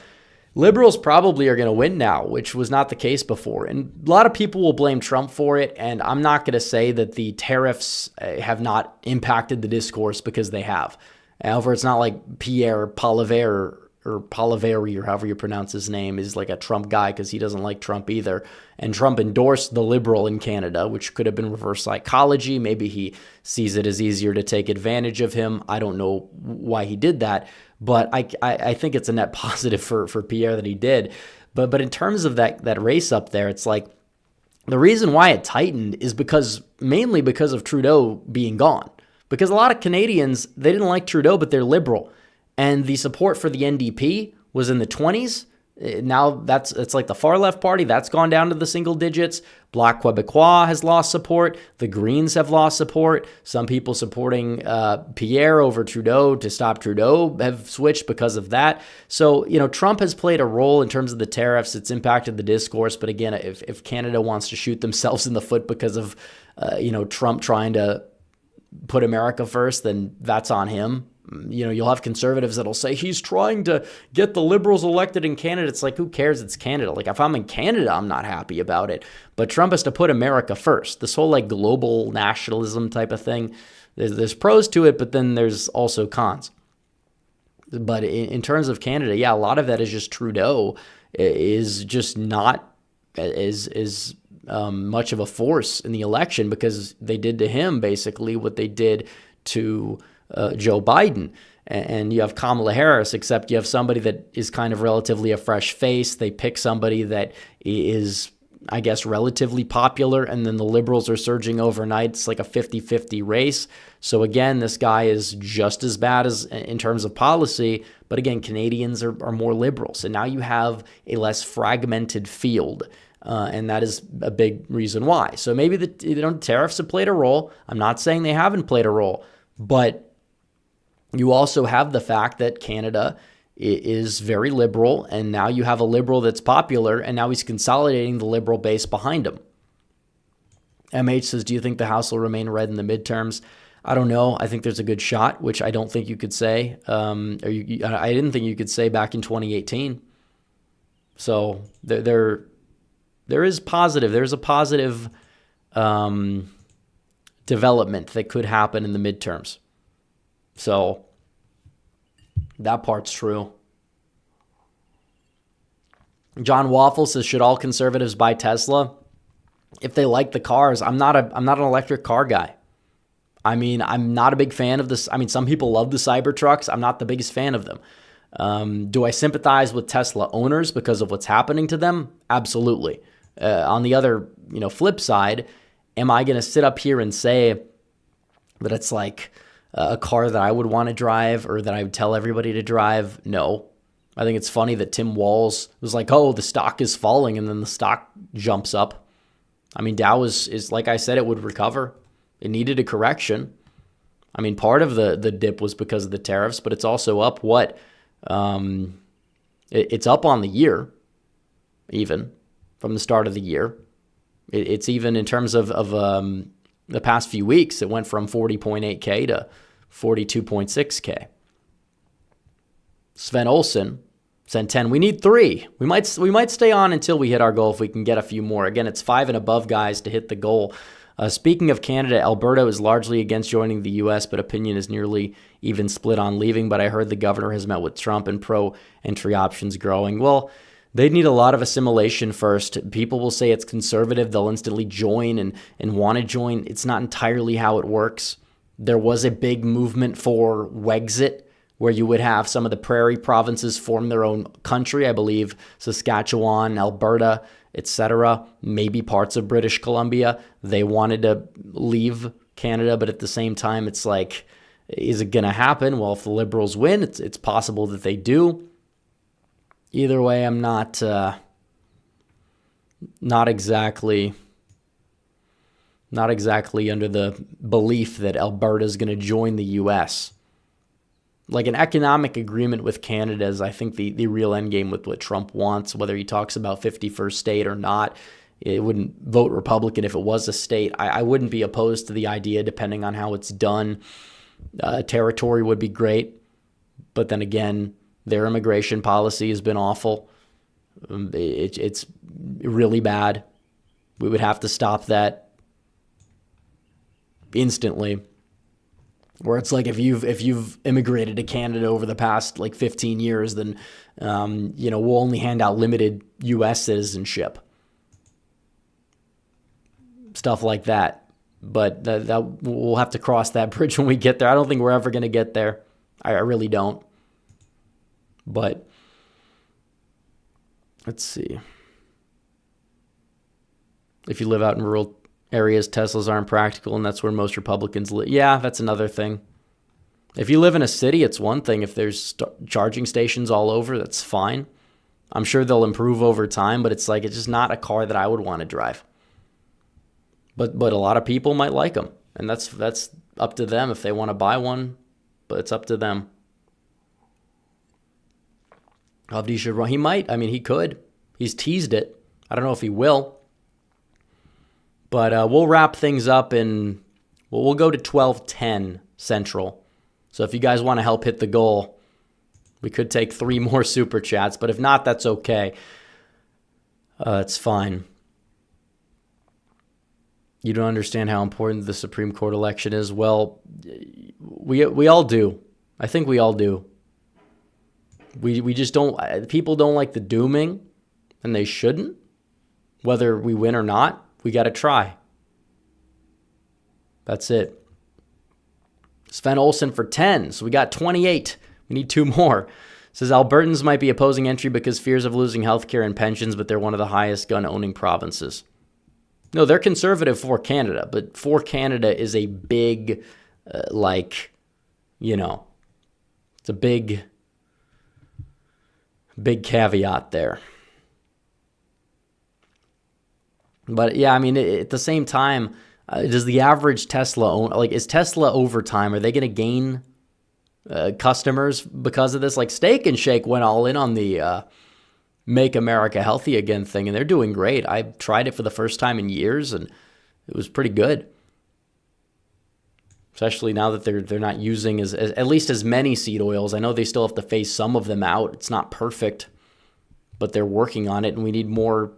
Speaker 3: Liberals probably are going to win now, which was not the case before. And a lot of people will blame Trump for it. And I'm not going to say that the tariffs have not impacted the discourse, because they have. However, it's not like Pierre Poilievre or Poilievre, or however you pronounce his name, is like a Trump guy, because he doesn't like Trump either. And Trump endorsed the liberal in Canada, which could have been reverse psychology. Maybe he sees it as easier to take advantage of him. I don't know why he did that. But I think it's a net positive for Pierre that he did. But in terms of that race up there, it's like the reason why it tightened is mainly because of Trudeau being gone. Because a lot of Canadians, they didn't like Trudeau, but they're liberal. And the support for the NDP was in the 20s. Now it's like the far left party. That's gone down to the single digits. Bloc Québécois has lost support. The Greens have lost support. Some people supporting Pierre over Trudeau to stop Trudeau have switched because of that. So, Trump has played a role in terms of the tariffs. It's impacted the discourse. But again, if Canada wants to shoot themselves in the foot because of, Trump trying to put America first, then that's on him. You'll have conservatives that'll say he's trying to get the liberals elected in Canada. It's like, who cares? It's Canada. Like, if I'm in Canada, I'm not happy about it. But Trump has to put America first. This whole like global nationalism type of thing, there's pros to it, but then there's also cons. But in terms of Canada, yeah, a lot of that is just Trudeau is just not as much of a force in the election, because they did to him basically what they did to Joe Biden. And you have Kamala Harris, except you have somebody that is kind of relatively a fresh face. They pick somebody that is, I guess, relatively popular, and then the liberals are surging overnight. It's like a 50-50 race. So again, this guy is just as bad as in terms of policy, but again, Canadians are more liberals. And now you have a less fragmented field. And that is a big reason why. So maybe the tariffs have played a role. I'm not saying they haven't played a role, but You also have the fact that Canada is very liberal, and now you have a liberal that's popular, and now he's consolidating the liberal base behind him. MH says, do you think the House will remain red in the midterms? I don't know. I think there's a good shot, which I don't think you could say. I didn't think you could say back in 2018. So there is positive. There's a positive development that could happen in the midterms. So that part's true. John Waffle says, should all conservatives buy Tesla? If they like the cars, I'm not an electric car guy. I mean, I'm not a big fan of this. I mean, some people love the Cybertrucks. I'm not the biggest fan of them. Do I sympathize with Tesla owners because of what's happening to them? Absolutely. On the other, flip side, am I going to sit up here and say that it's like a car that I would want to drive or that I would tell everybody to drive? No. I think it's funny that Tim Walz was like, oh, the stock is falling, and then the stock jumps up. I mean, Dow is like I said, it would recover. It needed a correction. I mean, part of the dip was because of the tariffs, but it's also up what? It's up on the year, even from the start of the year. It's even in terms of the past few weeks, it went from 40.8K to 42.6K. Sven Olsen sent 10. We need 3. We might stay on until we hit our goal if we can get a few more. Again, it's 5 and above guys to hit the goal. Speaking of Canada, Alberta is largely against joining the U.S., but opinion is nearly even split on leaving. But I heard the governor has met with Trump and pro-entry options growing. Well, they need a lot of assimilation first. People will say it's conservative. They'll instantly join and want to join. It's not entirely how it works. There was a big movement for Wexit, where you would have some of the prairie provinces form their own country. I believe Saskatchewan, Alberta, etc., maybe parts of British Columbia. They wanted to leave Canada, but at the same time, it's like, is it going to happen? Well, if the Liberals win, it's possible that they do. Either way, I'm not exactly under the belief that Alberta is going to join the U.S. Like an economic agreement with Canada is, I think, the real endgame with what Trump wants, whether he talks about 51st state or not. It wouldn't vote Republican if it was a state. I wouldn't be opposed to the idea, depending on how it's done. Territory would be great. But then again, their immigration policy has been awful. It's really bad. We would have to stop that instantly. Where it's like if you've immigrated to Canada over the past like 15 years, then we'll only hand out limited U.S. citizenship, stuff like that. But that we'll have to cross that bridge when we get there. I don't think we're ever going to get there. I really don't. But let's see. If you live out in rural areas, Teslas aren't practical, and that's where most Republicans live. Yeah, that's another thing. If you live in a city, it's one thing. If there's charging stations all over, that's fine. I'm sure they'll improve over time, but it's just not a car that I would want to drive. But a lot of people might like them, and that's up to them if they want to buy one, but it's up to them. Avdi should run. He might. I mean, he could. He's teased it. I don't know if he will. But we'll wrap things up we'll go to 12:10 Central. So if you guys want to help hit the goal, we could take 3 more super chats. But if not, that's okay. It's fine. You don't understand how important the Supreme Court election is. Well, we all do. I think we all do. We just don't. People don't like the dooming, and they shouldn't. Whether we win or not, we got to try. That's it. Sven Olsen for 10. So we got 28. We need 2 more. Says Albertans might be opposing entry because fears of losing healthcare and pensions, but they're one of the highest gun-owning provinces. No, they're conservative for Canada, but for Canada is a big, it's a big caveat there. But yeah, I mean, at the same time, does the average Tesla own, is Tesla over time, are they going to gain customers because of this. Like Steak and Shake went all in on the Make America Healthy Again thing, and they're doing great. I tried it for the first time in years, and it was pretty good. Especially now that they're not using as at least as many seed oils. I know they still have to phase some of them out. It's not perfect, but they're working on it, and we need more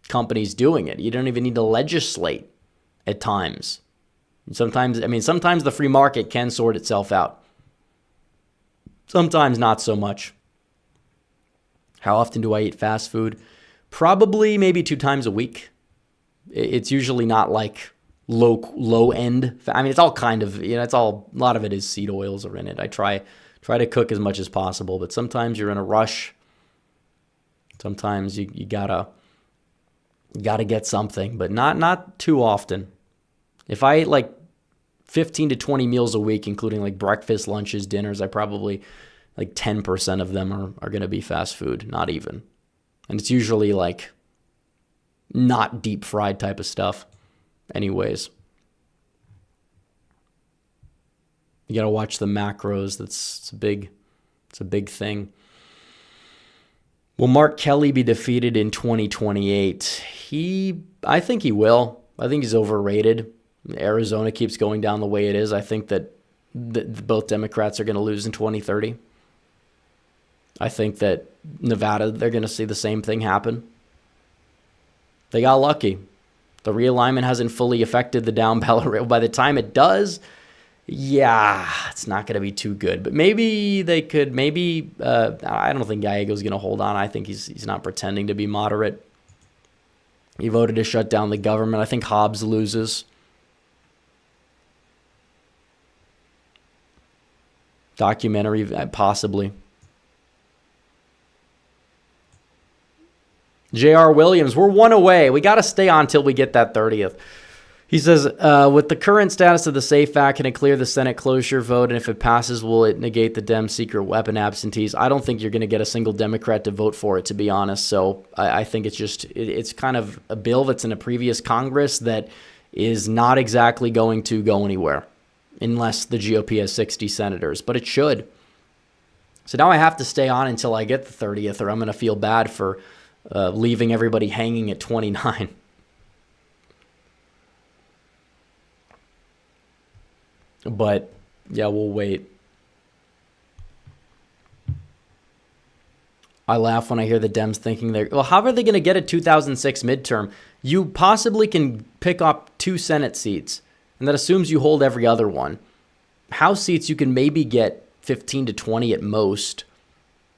Speaker 3: companies doing it. You don't even need to legislate at times. Sometimes the free market can sort itself out. Sometimes not so much. How often do I eat fast food? Probably maybe 2 times a week. It's usually not like low end. I mean, it's all kind of, it's all, a lot of it is seed oils are in it. I try to cook as much as possible, but sometimes you're in a rush. Sometimes you gotta get something, but not too often. If I eat like 15 to 20 meals a week, including like breakfast, lunches, dinners, I probably like 10% of them are going to be fast food, not even. And it's usually like not deep fried type of stuff anyways. You got to watch the macros. It's a big thing. Will Mark Kelly be defeated in 2028? I think he will. I think he's overrated. Arizona keeps going down the way it is. I think that both Democrats are going to lose in 2030. I think that Nevada, they're going to see the same thing happen. They got lucky. The realignment hasn't fully affected the down ballot. By the time it does, it's not going to be too good. But maybe they could. I don't think Gallego's going to hold on. I think he's not pretending to be moderate. He voted to shut down the government. I think Hobbs loses. Documentary, possibly. J.R. Williams, we're 1 away. We got to stay on till we get that 30th. He says, with the current status of the SAFE Act, can it clear the Senate cloture vote? And if it passes, will it negate the Dem secret weapon absentees? I don't think you're going to get a single Democrat to vote for it, to be honest. So I think it's kind of a bill that's in a previous Congress that is not exactly going to go anywhere unless the GOP has 60 senators. But it should. So now I have to stay on until I get the 30th, or I'm going to feel bad for leaving everybody hanging at 29. But yeah, we'll wait. I laugh when I hear the Dems thinking how are they going to get a 2006 midterm? You possibly can pick up 2 Senate seats, and that assumes you hold every other one. House seats, you can maybe get 15 to 20 at most.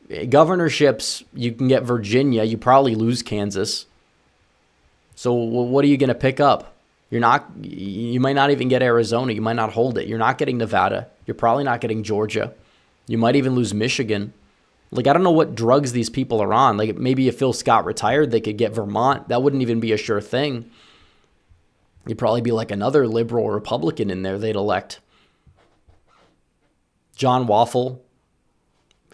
Speaker 3: Governorships, you can get Virginia. You probably lose Kansas. So what are you going to pick up? You might not even get Arizona. You might not hold it. You're not getting Nevada. You're probably not getting Georgia. You might even lose Michigan. Like, I don't know what drugs these people are on. Like, maybe if Phil Scott retired, they could get Vermont. That wouldn't even be a sure thing. You'd probably be like another liberal or Republican in there they'd elect. John Waffle.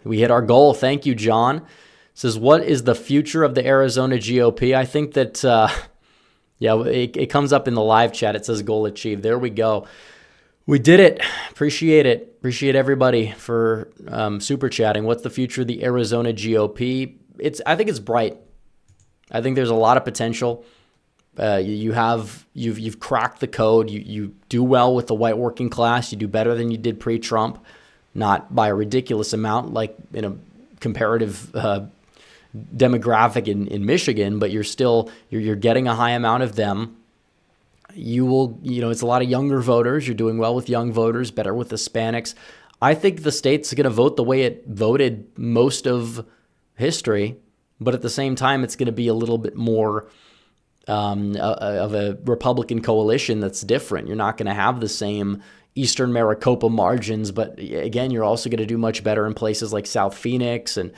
Speaker 3: We hit our goal. Thank you, John. Says, what is the future of the Arizona GOP? I think that, it comes up in the live chat. It says goal achieved. There we go. We did it. Appreciate it. Appreciate everybody for super chatting. What's the future of the Arizona GOP? I think it's bright. I think there's a lot of potential. You've cracked the code. You do well with the white working class. You do better than you did pre-Trump. Not by a ridiculous amount, like in a comparative demographic in Michigan, but you're getting a high amount of them. You will, it's a lot of younger voters. You're doing well with young voters, better with Hispanics. I think the state's going to vote the way it voted most of history, but at the same time, it's going to be a little bit more of a Republican coalition that's different. You're not going to have the same Eastern Maricopa margins, but again, you're also going to do much better in places like South Phoenix and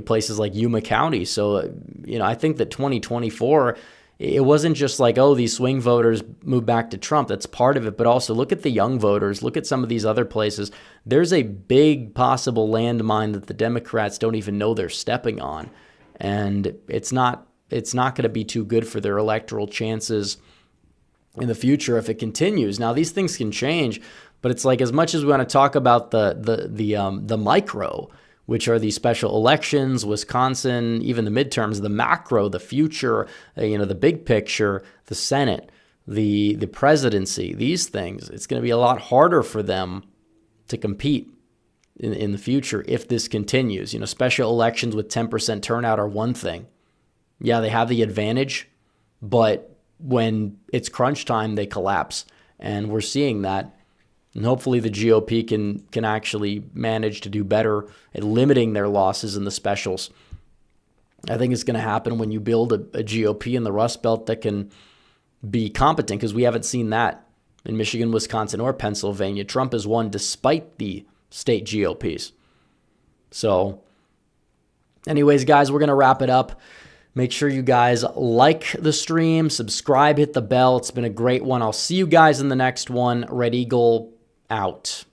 Speaker 3: places like Yuma County. So, I think that 2024, it wasn't just like, these swing voters move back to Trump. That's part of it, but also look at the young voters. Look at some of these other places. There's a big possible landmine that the Democrats don't even know they're stepping on, and it's not going to be too good for their electoral chances in the future if it continues. Now, these things can change, But it's like, as much as we want to talk about the micro, which are these special elections, Wisconsin, even the midterms, the macro, the future, the big picture, the Senate, the presidency, these things, it's going to be a lot harder for them to compete in the future if this continues. Special elections with 10% turnout are one thing. Yeah, they have the advantage, but when it's crunch time, they collapse. And we're seeing that. And hopefully the GOP can actually manage to do better at limiting their losses in the specials. I think it's going to happen when you build a GOP in the Rust Belt that can be competent, because we haven't seen that in Michigan, Wisconsin, or Pennsylvania. Trump has won despite the state GOPs. So anyways, guys, we're going to wrap it up. Make sure you guys like the stream, subscribe, hit the bell. It's been a great one. I'll see you guys in the next one. Red Eagle out.